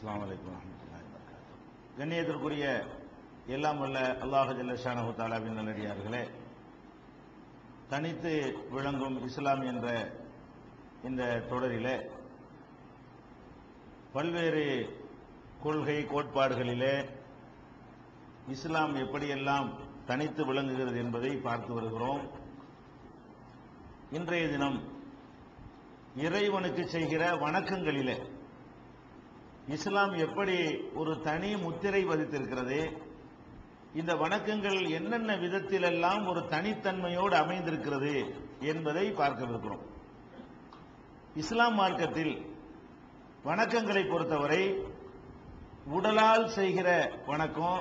அஸ்ஸலாமு அலைக்கும் வரஹ்மத்துல்லாஹி வபரகாத்துஹு. கண்ணியத்திற்குரிய எல்லாம் வல்ல அல்லாஹ் ஜல்ல ஷானஹு தஆலாவின் நல்லடியார்களே, தனித்து விளங்கும் இஸ்லாம் என்ற இந்த தொடரிலே பல்வேறு கொள்கை கோட்பாடுகளிலே இஸ்லாம் எப்படியெல்லாம் தனித்து விளங்குகிறது என்பதை பார்த்து வருகிறோம். இன்றைய தினம் இறைவனுக்கு செய்கிற வணக்கங்களிலே இஸ்லாம் எப்படி ஒரு தனி முத்திரை பதித்திருக்கிறது, இந்த வணக்கங்கள் என்னென்ன விதத்திலெல்லாம் ஒரு தனித்தன்மையோடு அமைந்திருக்கிறது என்பதை பார்க்கவிருக்கிறோம். இஸ்லாம் மார்க்கத்தில் வணக்கங்களை பொறுத்தவரை உடலால் செய்கிற வணக்கம்,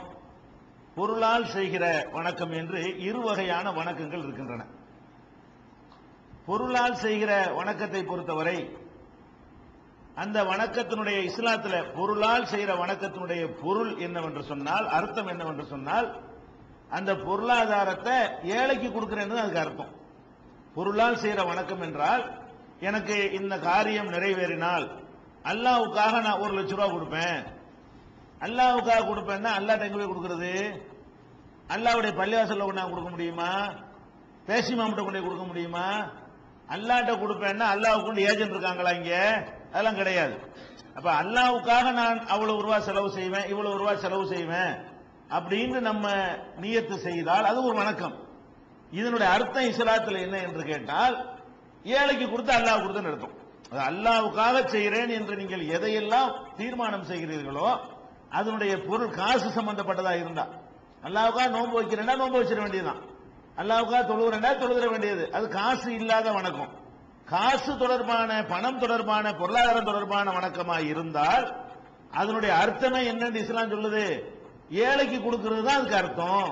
பொருளால் செய்கிற வணக்கம் என்று இரு வகையான வணக்கங்கள் இருக்கின்றன. பொருளால் செய்கிற வணக்கத்தை பொறுத்தவரை அந்த வணக்கத்தினுடைய இஸ்லாத்துல பொருளால் செய்கிற வணக்கத்தினுடைய பொருள் என்னவென்று சொன்னால், அர்த்தம் என்னவென்று சொன்னால், அந்த பொருளாதாரத்தை ஏழைக்கு கொடுக்கிறேன்னு அதுக்கு அர்த்தம். பொருளால் செய்கிற வணக்கம் என்றால், எனக்கு இந்த காரியம் நிறைவேறினால் அல்லாஹ்வுக்காக நான் 1 லட்சம் ரூபாய் கொடுப்பேன். அல்லாஹ்வுக்காக கொடுப்பேன்னா அல்லாஹ்ட்ட எங்க போய் கொடுக்கிறது? அல்லாஹ்வுடைய பள்ளிவாசல்ல கொண்டு கொடுக்க முடியுமா? பேசி மாமட்ட கொண்டு கொடுக்க முடியுமா? அல்லாஹ்ட்ட கொடுப்பேன்னா அல்லாஹ்வுக்கு கொண்டு ஏஜென்ட் இருக்காங்களா இங்க? அதெல்லாம் கிடையாது. அப்ப அல்லாஹ்வுக்காக நான் அவ்வளவு ரூபாய் செலவு செய்வேன், இவ்வளவு ரூபாய் செலவு செய்வேன் அப்படின்னு நம்ம நியத்து செய்தால் அது ஒரு வணக்கம். இதனுடைய அர்த்தம் இஸ்லாத்துல என்ன என்று கேட்டால், ஏழைக்கு கொடுத்து அல்லாஹ் கொடுத்து அர்த்தம். அது அல்லாஹ்வுக்காக செய்கிறேன் என்று நீங்கள் எதையெல்லாம் தீர்மானம் செய்கிறீர்களோ அதனுடைய பொருள் காசு சம்பந்தப்பட்டதா இருந்தா, அல்லாஹ்வுக்காக நோன்பு வைக்கிறேன்னா நோன்பு வச்சிட வேண்டியதுதான், அல்லாஹ்வுக்காக தொழுகிறேன்னா தொழுகிற வேண்டியது. அது காசு இல்லாத வணக்கம். காசு தொடர்பான, பணம் தொடர்பான, பொருளாதாரம் தொடர்பான வணக்கமாக இருந்தால் அதனுடைய அர்த்தமே என்னன்னு இஸ்லாம் சொல்லுது, ஏழைக்கு கொடுக்கிறது தான் அதுக்கு அர்த்தம்.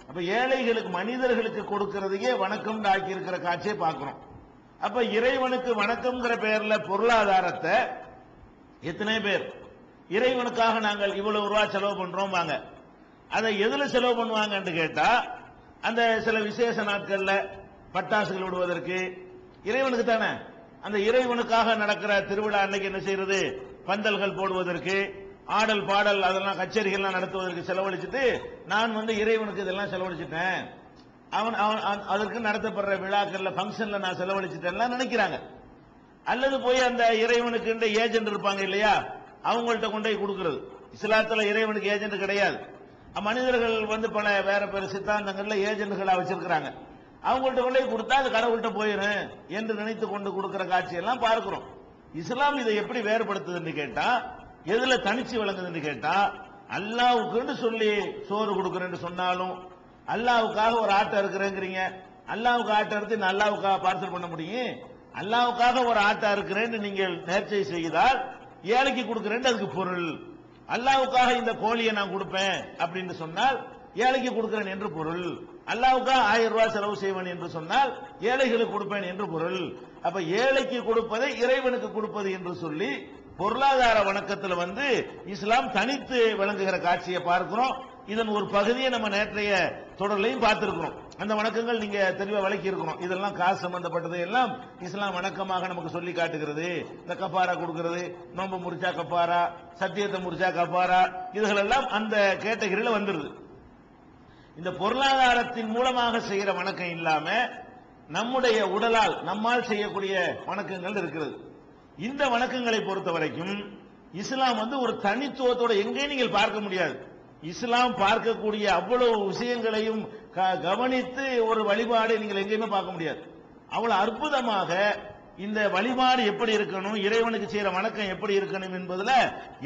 அப்ப ஏழைகளுக்கு, மனிதர்களுக்கு கொடுக்கிறதையே வணக்கம் ஆக்கி இருக்கிற காட்சியை பார்க்கிறோம். அப்ப இறைவனுக்கு வணக்கம்ங்கிற பெயர்ல பொருளாதாரத்தை எத்தனை பேர் இறைவனுக்காக நாங்கள் இவ்வளவு ரூபாய் செலவு பண்றோம் வாங்க, அதை எதுல செலவு பண்ணுவாங்கன்னு கேட்டா, அந்த சில விசேஷ நாட்கள்ல பட்டாசுகள் விடுவதற்கு இறைவனுக்கு தானே, அந்த இறைவனுக்காக நடக்கிற திருவிழா அன்னைக்கு என்ன செய்யறது, பந்தல்கள் போடுவதற்கு, ஆடல் பாடல் அதெல்லாம் கச்சேரிகள்லாம் நடத்துவதற்கு செலவழிச்சுட்டு, நான் இறைவனுக்கு இதெல்லாம் செலவழிச்சிட்டேன், அவன் அதற்கு நடத்தப்படுற விழாக்கள்ல பங்கன்ல நான் செலவழிச்சிட்டேன் நினைக்கிறாங்க. அல்லது போய் அந்த இறைவனுக்கு ஏஜென்ட் இருப்பாங்க இல்லையா, அவங்கள்ட்ட கொண்டு போய் கொடுக்கிறது. இஸ்லாத்துல இறைவனுக்கு ஏஜென்ட் கிடையாது. மனிதர்கள் பல வேற பேர் சித்தாந்தங்கள்ல ஏஜென்ட்களா வச்சிருக்கிறாங்க. அவங்கள்ட்ட கொண்டு போய் கொடுத்தா அது கடவுள்கிட்ட போயிடும் என்று நினைத்து கொண்டு கொடுக்கிற காட்சியெல்லாம் பார்க்கிறோம். இஸ்லாம் இதை எப்படி வேறுபடுத்துதுன்னு கேட்டா, எதுல தனிச்சு விளங்குதுன்னு கேட்டா, அல்லாஹ்வுக்குன்னு சொல்லி சோறு கொடுக்கிறேன்னு சொன்னாலும், அல்லாஹ்வுக்காக ஒரு ஆட்டை இருக்கிறேங்கிறீங்க, அல்லாஹ்வுக்கு ஆட்டை எடுத்து நான் அல்லாஹ்வுக்காக பார்சல் பண்ண முடியும்? அல்லாஹ்வுக்காக ஒரு ஆட்டை இருக்கிறேன்னு நீங்கள் நேர்ச்சை செய்தால் ஏழைக்கு கொடுக்கிறேன்னு அதுக்கு பொருள். அல்லாஹ்வுக்காக இந்த கோழியை நான் கொடுப்பேன் அப்படின்னு சொன்னால் ஏழைக்கு கொடுக்கிறேன் என்று பொருள். அல்லாஹ்வுக்காக 1000 ரூபாய் செலவு செய்வேன் என்று சொன்னால் ஏழைகளுக்கு கொடுப்பேன் என்று பொருள். அப்ப ஏழைக்கு கொடுப்பதை இறைவனுக்கு கொடுப்பது என்று சொல்லி பொருளாதார வணக்கத்தில் இஸ்லாம் தனித்து விளங்குகிற காட்சியை பார்க்கிறோம். இதன் ஒரு பகுதியை நம்ம நேற்றைய தொடர்லையும் பார்த்திருக்கிறோம். அந்த வணக்கங்கள் நீங்க தெளிவா விளக்கி இருக்கிறோம். இதெல்லாம் காசு சம்பந்தப்பட்டது எல்லாம் இஸ்லாம் வணக்கமாக நமக்கு சொல்லி காட்டுகிறது. இந்த கப்பாரா கொடுக்கிறது, நோன்பு முறிச்சா கப்பாரா, சத்தியத்தை முறிச்சா கப்பாரா, இதுகளெல்லாம் அந்த கேட்டகரியில வந்துருது. இந்த பொருளாதாரத்தின் மூலமாக செய்கிற வணக்கம் இல்லாம நம்முடைய உடலால் நம்மால் செய்யக்கூடிய வணக்கங்கள் இருக்கிறது. இந்த வணக்கங்களை பொறுத்த வரைக்கும் இஸ்லாம் ஒரு தனித்துவத்தோட எங்கேயும் நீங்கள் பார்க்க முடியாது. இஸ்லாம் பார்க்கக்கூடிய அவ்வளவு விஷயங்களையும் கவனித்து ஒரு வழிபாடு நீங்கள் எங்கேயுமே பார்க்க முடியாது. அவ்வளவு அற்புதமாக இந்த வழிபாடு எப்படி இருக்கணும், இறைவனுக்கு செய்யற வணக்கம் எப்படி இருக்கணும் என்பதுல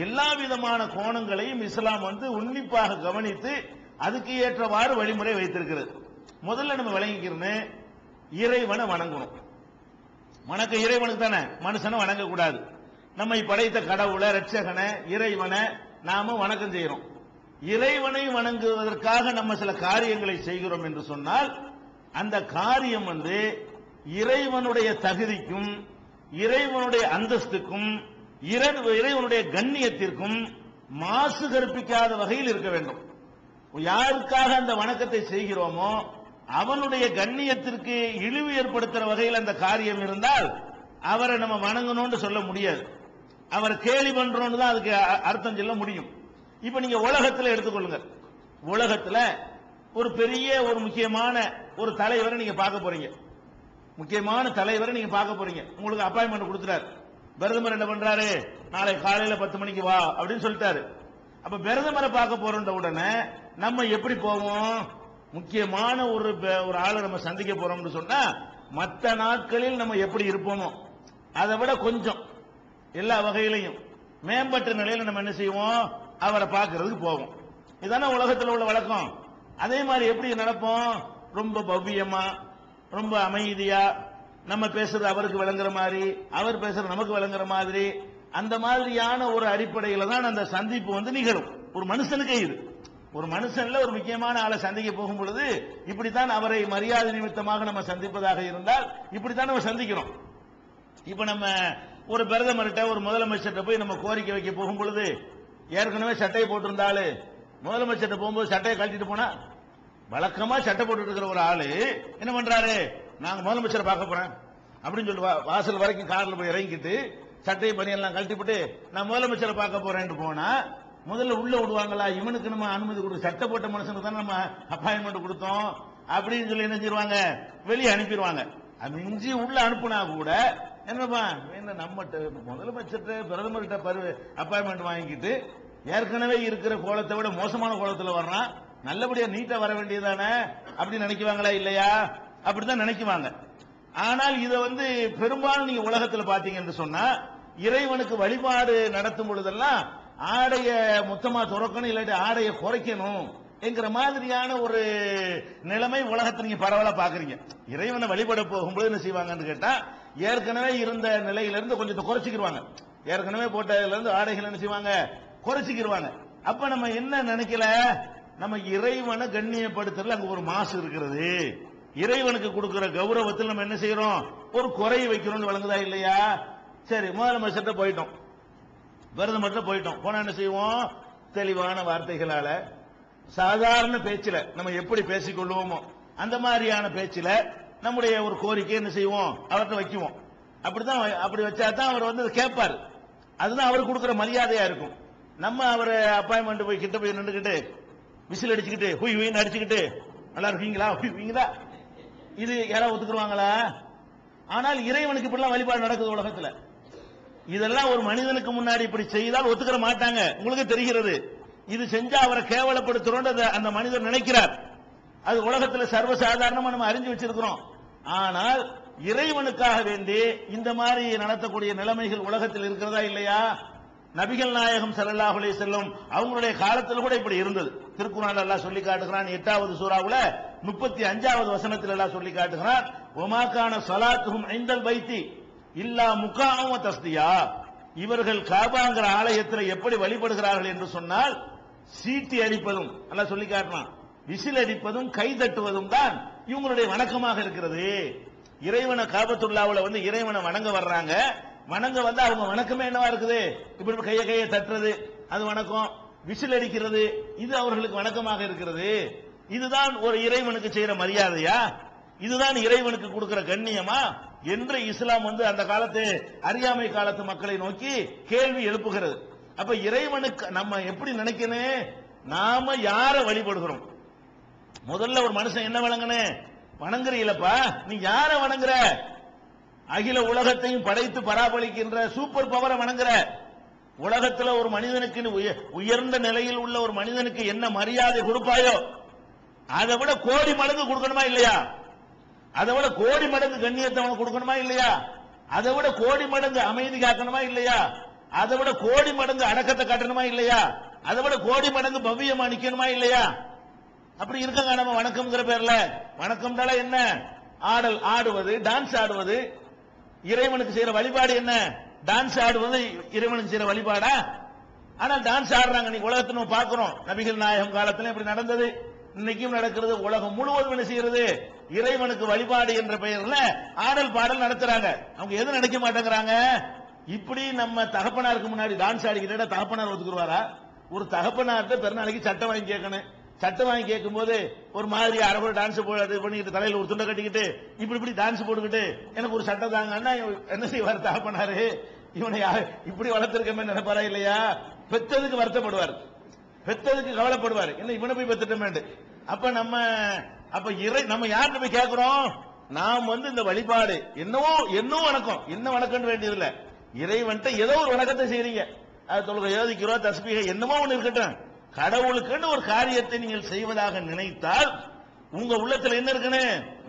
எல்லா விதமான கோணங்களையும் இஸ்லாம் உன்னிப்பாக கவனித்து அதுக்கு ஏற்றவாறு வழிமுறை வைத்திருக்கிறது. முதல்ல நம்ம விளங்கிக்கிறோம், இறைவனை வணங்கணும். வணக்கம் இறைவனுக்கு தானே, மனுஷனை வணங்க கூடாது. நம்மை படைத்த கடவுளை, ரட்சகனை, இறைவனை நாம வணக்கம் செய்யறோம். இறைவனை வணங்குவதற்காக நம்ம சில காரியங்களை செய்கிறோம் என்று சொன்னால் அந்த காரியம் இறைவனுடைய தகுதிக்கும், இறைவனுடைய அந்தஸ்துக்கும், இறைவனுடைய கண்ணியத்திற்கும் மாசு கற்பிக்காத வகையில் இருக்க வேண்டும். யாருக்காக அந்த வணக்கத்தை செய்கிறோமோ அவனுடைய கண்ணியத்திற்கு இழிவு ஏற்படுத்துற வகையில் அந்த காரியம் இருந்தால் அவரை நம்ம வணங்கணும்னு சொல்ல முடியாது. அவரை கேலி பண்றோம்னு தான் அதுக்கு அர்த்தம் சொல்ல முடியும். இப்ப நீங்க உலகத்துல எடுத்துக்கொள்ளுங்க. உலகத்துல ஒரு பெரிய ஒரு முக்கியமான ஒரு தலைவரை நீங்க பார்க்க போறீங்க. முக்கியமான தலைவரை நீங்க பார்க்க போறீங்க. உங்களுக்கு அப்பாயின்மெண்ட் கொடுத்துறாரு. பிரதமர் என்ன பண்றாரு? நாளை காலையில 10 மணிக்கு வா அப்படின்னு சொல்லிட்டாரு. அப்ப பிரதமரை பார்க்க போறோன்ற உடனே நம்ம எப்படி போவோம்? முக்கியமான ஒரு ஆளை நம்ம சந்திக்க போறோம்னு சொன்னா மற்ற நாட்களில் நம்ம எப்படி இருப்போமோ அதை விட கொஞ்சம் எல்லா வகையிலையும் மேம்பட்ட நிலையில நம்ம என்ன செய்வோம்? அவரை பார்க்கறதுக்கு போவோம். இதான உலகத்தில் உள்ள வழக்கம். அதே மாதிரி எப்படி நடப்போம்? ரொம்ப பவ்யமா, ரொம்ப அமைதியா, நம்ம பேசுறது அவருக்கு விளங்குற மாதிரி, அவர் பேசுறது நமக்கு விளங்குற மாதிரி, அந்த மாதிரியான ஒரு அடிப்படையில தான் அந்த சந்திப்பு நிகழும். ஒரு மனுஷனுக்கே இது. ஒரு மனுஷன்ல ஒரு முக்கியமான ஆளை சந்திக்க போகும் பொழுது இப்படித்தான் அவரை மரியாதை நிமித்தமாக நம்ம சந்திப்பதாக இருந்தால் இப்படித்தான் நம்ம சந்திக்கிறோம். இப்ப நம்ம ஒரு பிரதமர்கிட்ட ஒரு முதலமைச்சர்கிட்ட போய் நம்ம கோரிக்கை வைக்க போகும் பொழுது ஏற்கனவே சட்டையை போட்டிருந்தாலும் முதலமைச்சர்கிட்ட போகும்போது சட்டையை கழட்டிட்டு போனா வழக்கமா சட்டை போட்டு இருக்கிற ஒரு ஆளு என்ன பண்றாரு? நாங்க முதலமைச்சரை பார்க்க போறேன் அப்படின்னு சொல்லி வாசல் வரைக்கும் கார்ல போய் இறங்கிட்டு சட்டையை பணியெல்லாம் கழட்டிவிட்டு நான் முதலமைச்சரை பார்க்க போறேன்னு போனா முதல்ல உள்ள விடுவாங்களா? இவனுக்கு நம்ம அனுமதி கொடுத்து சட்டை போட்ட மனுஷனுக்கு தான் நம்ம அப்பாயின்மெண்ட் கொடுத்தோம் அப்படின்னு சொல்லி என்ன செய்வாங்க? வெளியே அனுப்பிடுவாங்க. அது மிஞ்சி உள்ள அனுப்புனா கூட என்னப்பா என்ன நம்ம முதலமைச்சர்கிட்ட பிரதமர்கிட்ட அப்பாயின்மெண்ட் வாங்கிக்கிட்டு ஏற்கனவே இருக்கிற கோலத்தை விட மோசமான கோலத்துல வர்றான், நல்லபடியா நீட்டா வர வேண்டியதானே அப்படின்னு நினைக்குவாங்களா? இல்லையா? அப்படித்தான் நினைக்குவாங்க. ஆனால் இதை பெரும்பாலும் நீங்க உலகத்துல பாத்தீங்கன்னு சொன்னா இறைவனுக்கு வழிபாடு நடத்தும் பொழுதெல்லாம் ஆடைய மொத்தமா துறக்கணும், இல்லாட்டி ஆடைய குறைக்கணும் என்கிற மாதிரியான ஒரு நிலைமை உலகத்தை நீங்க பரவலா பாக்குறீங்க. இறைவனை வழிபட போகும்போது என்ன செய்வாங்கன்னு கேட்டா ஏற்கனவே இருந்த நிலையிலிருந்து கொஞ்சத்தை குறைச்சிக்கிடுவாங்க. ஏற்கனவே போட்டதுல இருந்து ஆடைகள் என்ன செய்வாங்க? குறைச்சிக்கிடுவாங்க. அப்ப நம்ம என்ன நினைக்கல? நம்ம இறைவனை கண்ணியப்படுத்துறதுல அங்க ஒரு மாசு இருக்கிறது. இறைவனுக்கு கொடுக்கிற கௌரவத்தில் நம்ம என்ன செய்யறோம்? ஒரு குறையை வைக்கிறோம். வழங்குதா இல்லையா? சரி, முதலமைச்சர்கிட்ட போயிட்டோம், பிரதமர்கிட்ட போயிட்டோம். போனா என்ன செய்வோம்? தெளிவான வார்த்தைகளால சாதாரண பேச்சில நம்ம எப்படி பேசிக்கொள்வோமோ அந்த மாதிரியான பேச்சில நம்முடைய ஒரு கோரிக்கை என்ன செய்வோம்? அவர்கிட்ட வைக்குவோம். அப்படிதான். அப்படி வச்சா தான் அவர் கேட்பாரு. அதுதான் அவர் கொடுக்கிற மரியாதையா இருக்கும். நம்ம அவர் அப்பாயின்மெண்ட் போய் கிட்ட போய் நின்றுக்கிட்டு விசில் அடிச்சுக்கிட்டு ஹுய் ஹுயின்னு அடிச்சுக்கிட்டு நல்லா இருக்கீங்களா ஹுய்ங்களா இது யாராவது ஒத்துக்குருவாங்களா? ஆனால் இறைவனுக்கு இப்படிலாம் வழிபாடு நடக்குது உலகத்துல. இதெல்லாம் ஒரு மனிதனுக்கு முன்னாடி இப்படி செய்தால் ஒத்துக்கிற மாட்டாங்க. உங்களுக்கு தெரிகிறது இது செஞ்சா அவரை கேவலப்படுத்துறோம் அந்த மனிதர் நினைக்கிறார். அது உலகத்தில் சர்வசாதாரணமா நம்ம அறிஞ்சு வச்சிருக்கிறோம். ஆனால் இறைவனுக்காக வேண்டி இந்த மாதிரி நடத்தக்கூடிய நிலைமைகள் உலகத்தில் இருக்கிறதா இல்லையா? நபிகள் நாயகம் ஸல்லல்லாஹு அலைஹி வஸல்லம் அவங்களுடைய காலத்தில் கூட இப்படி இருந்தது. திருக்குர்ஆன்ல அல்லாஹ் சொல்லி காட்டுகிறான். 8வது சூராவுல 35வது வசனத்தில் அல்லாஹ் சொல்லி காட்டுகிறான், வமா கான ஸலாத்துஹும் இன்தல் பைத்தி இல்லா முகாஅம் வ தஸ்தியா. இவர்கள் காபாங்கிற ஆலயத்தில் எப்படி வழிபடுகிறார்கள் என்று சொன்னால் சீட்டி அடிப்பதும் அல்லாஹ் சொல்லி காட்டுறான், விசில் அடிப்பதும் கை தட்டுவதும் தான் இவங்களுடைய வணக்கமாக இருக்கிறது. இறைவனை காபத்துல்லாவுல இறைவனை வணங்க வர்றாங்க. வணங்க அவங்க வணக்கமே என்னவா இருக்குது? இப்படி கையை தட்டுறது அது வணக்கம், விசில் அடிக்கிறது இது அவர்களுக்கு வணக்கமாக இருக்கிறது. இதுதான் ஒரு இறைவனுக்கு செய்யற மரியாதையா? இதுதான் இறைவனுக்கு கொடுக்கிற கண்ணியமா என்று இஸ்லாம் அந்த காலத்து அறியாமை காலத்து மக்களை நோக்கி கேள்வி எழுப்புகிறது. அப்ப இறைவனுக்கு நம்ம எப்படி நினைக்கணும்? நாம யார வழிபடுகிறோம்? முதல்ல ஒரு மனுஷன் என்ன வணங்கணும்? வணங்குறீங்களப்பா, நீ யார வணங்குற? அகில உலகத்தையும் படைத்து பராபலிக்கின்ற சூப்பர் பவரை வணங்குற. உலகத்துல ஒரு மனிதனுக்கு உயர்ந்த நிலையில் உள்ள ஒரு மனிதனுக்கு என்ன மரியாதை கொடுப்பாயோ அதை விட கோடி மடங்கு கொடுக்கணுமா இல்லையா? அதை விட கோடி மடங்கு கண்ணியத்தை அவனுக்கு கொடுக்கணுமா இல்லையா? அதை விட கோடி மடங்கு அமைதி காக்கணுமா இல்லையா? அதை விட கோடி மடங்கு அடக்கத்தை காட்டணுமா இல்லையா? அதை விட கோடி மடங்கு பவ்யமா நிக்கணுமா இல்லையா? அப்படி இருக்காங்க நம்ம வணக்கம்ங்கிற பேர்ல. வணக்கம் என்ன? ஆடல், ஆடுவது, டான்ஸ் ஆடுவது. இறைவனுக்கு செய்யற வழிபாடு என்ன? டான்ஸ் ஆடுவது இறைவனுக்கு செய்யற வழிபாடா? ஆனால் டான்ஸ் ஆடுறாங்க. நீ உலகத்தை நம்ம பார்க்கிறோம். நபிகள் நாயகம் காலத்துல இப்படி நடந்தது, இன்னைக்கும் நடக்கிறது. உலகம் முழுவதும் என்ன செய்யறது? இறைவனுக்கு வழிபாடு என்ற பெயர்ல ஆடல் பாடல் நடத்துறாங்க. அவங்க எது நினைக்க மாட்டேங்கிறாங்க? இப்படி நம்ம தகப்பனாருக்கு முன்னாடி டான்ஸ் ஆடிக்கிட்டா தகப்பனார் ஒத்துக்குருவாரா? ஒரு தகப்பனார்ட்ட பெருநாளைக்கு சட்டம் வாங்கி கேட்கணும். சட்டம் வாங்கி கேட்கும் போது ஒரு மாதிரி அரபு டான்ஸ் பண்ணிக்கிட்டு தலையில ஒரு துண்டை கட்டிக்கிட்டு இப்படி டான்ஸ் போட்டுக்கிட்டு எனக்கு ஒரு சட்டம் தாங்கன்னா என்ன செய்வார் தகப்பனாரு? இவனை இப்படி வளர்த்திருக்கமே நினைப்பாரா இல்லையா? பெத்ததுக்கு வருத்தப்படுவார், பெத்ததுக்கு கவலைப்படுவார், என்ன இவனை போய் பெத்துட்டோமே. அப்ப நம்ம யார்கிட்ட போய் கேட்கிறோம்? நாம் இந்த வழிபாடு என்னவோ வணக்கம், என்ன வணக்கம் வேண்டியதில்லை, இறைவன்ட்ட ஏதோ ஒரு வணக்கத்தை செய்றீங்க, அது தொழுகை யோதிக்கிறோம், தஸ்பீக என்னமோ ஒண்ணு இருக்கட்டும், கடவுளுக்குன்னு ஒரு காரியத்தை நீங்கள் செய்வதாக நினைத்தால் உங்க உள்ளத்துல என்ன இருக்குன்னு,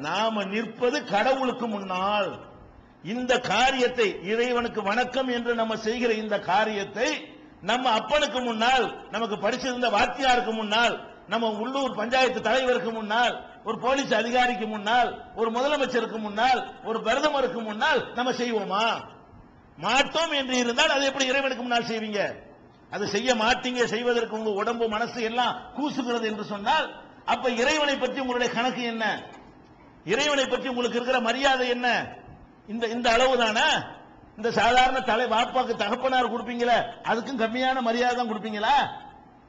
நாம நிற்பது கடவுளுக்கு முன்னால். இந்த காரியத்தை இறைவனுக்கு வணக்கம் என்று நம்ம செய்கிற இந்த காரியத்தை நம்ம அப்பனுக்கு முன்னால், நமக்கு படிச்சிருந்த வாத்தியாருக்கு முன்னால், நம்ம உள்ளூர் பஞ்சாயத்து தலைவருக்கு முன்னால், ஒரு போலீஸ் அதிகாரிக்கு முன்னால், ஒரு முதலமைச்சருக்கு முன்னால், ஒரு பிரதமருக்கு முன்னால் நம்ம செய்வோமா? மாட்டோம் என்று இருந்தால் அது எப்படி இறைவனுக்கு முன்னால் செய்வீங்க? அது செய்ய மாட்டீங்க. செய்வதற்கு உங்க உடம்பு மனசு எல்லாம் கூசுகிறது என்று சொன்னால் அப்ப இறைவனை பற்றி உங்களுடைய கணக்கு என்ன? இறைவனை பற்றி உங்களுக்கு இருக்கிற மரியாதை என்ன? இந்த அளவு தானே? இந்த சாதாரண வாப்பாக்கு தகப்பனார் கொடுப்பீங்களா, அதுக்கும் கம்மியான மரியாதை தான் கொடுப்பீங்களா?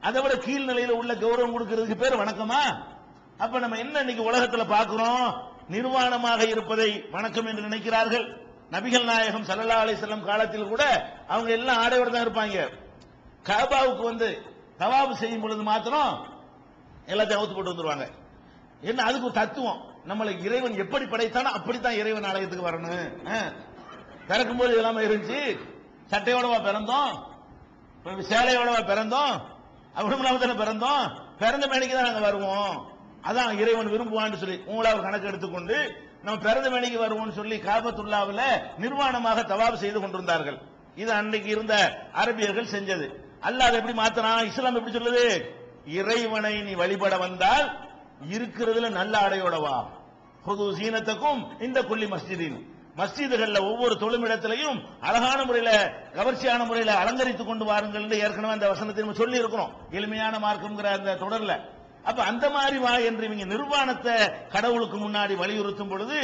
அதை விட கீழ் நிலையில உள்ள கௌரவம் கொடுக்கிறதுக்கு பேர் வணக்கமா? அப்ப நம்ம என்ன இன்னைக்கு உலகத்துல பார்க்கிறோம்? நிர்வாணமாக இருப்பதை வணக்கம் என்று நினைக்கிறார்கள். நபிகள் நாயகம் ஸல்லல்லாஹு அலைஹி வஸல்லம் காலத்தில் கூட அவங்க எல்லாம் ஆடையோட தான் இருப்பாங்க. கஅபாவுக்கு தவாப் செய்யும் பொழுது மாத்திரம் எல்லாத்தையும் அவுத்து போட்டு வந்துருவாங்க. என்ன அதுக்கு ஒரு தத்துவம், நம்மளை இறைவன் எப்படி படைத்தானோ அப்படித்தான் இறைவன் ஆலயத்துக்கு வரணும். பிறக்கும் போது இதெல்லாம் இருந்துச்சு, சட்டையோடவா பிறந்தோம், சேலையோடவா பிறந்தோம், அவ்வளவு தானே பிறந்தோம், பிறந்த மேனிக்கு தான் நாங்க வருவோம், அதான் இறைவன் விரும்புவான்னு சொல்லி உங்களை ஒரு கணக்கு எடுத்துக்கொண்டு நம்ம பிறந்த மேனிக்கு வருவோம்னு சொல்லி காபத்துல்லாவில் நிர்வாணமாக தவாப் செய்து கொண்டிருந்தார்கள். இது அன்னைக்கு இருந்த அரபியர்கள் செஞ்சது. அல்லாஹ் எப்படி மாத்தறான்? இஸ்லாம் எப்படி சொல்லுது? இறைவனை நீ வழிபட வந்தால் இருக்கிறதுல நல்ல ஆடையோட வா. பொது சீனத்துக்கும் இந்த கொல்லி மஸ்ஜிதின், மஸ்ஜிதுகள்ல ஒவ்வொரு தொழுமிடத்திலையும் அழகான முறையில கவர்ச்சியான முறையில அலங்கரித்துக் கொண்டு வாருங்கள் என்று ஏற்கனவே அந்த வசனத்தை நம்ம சொல்லி இருக்கிறோம், எளிமையான மார்க்கம்ங்கிற அந்த தொடர்ல. அப்ப அந்த மாதிரி வா என்று இவங்க நிர்வாணத்தை கடவுளுக்கு முன்னாடி வலியுறுத்தும் பொழுது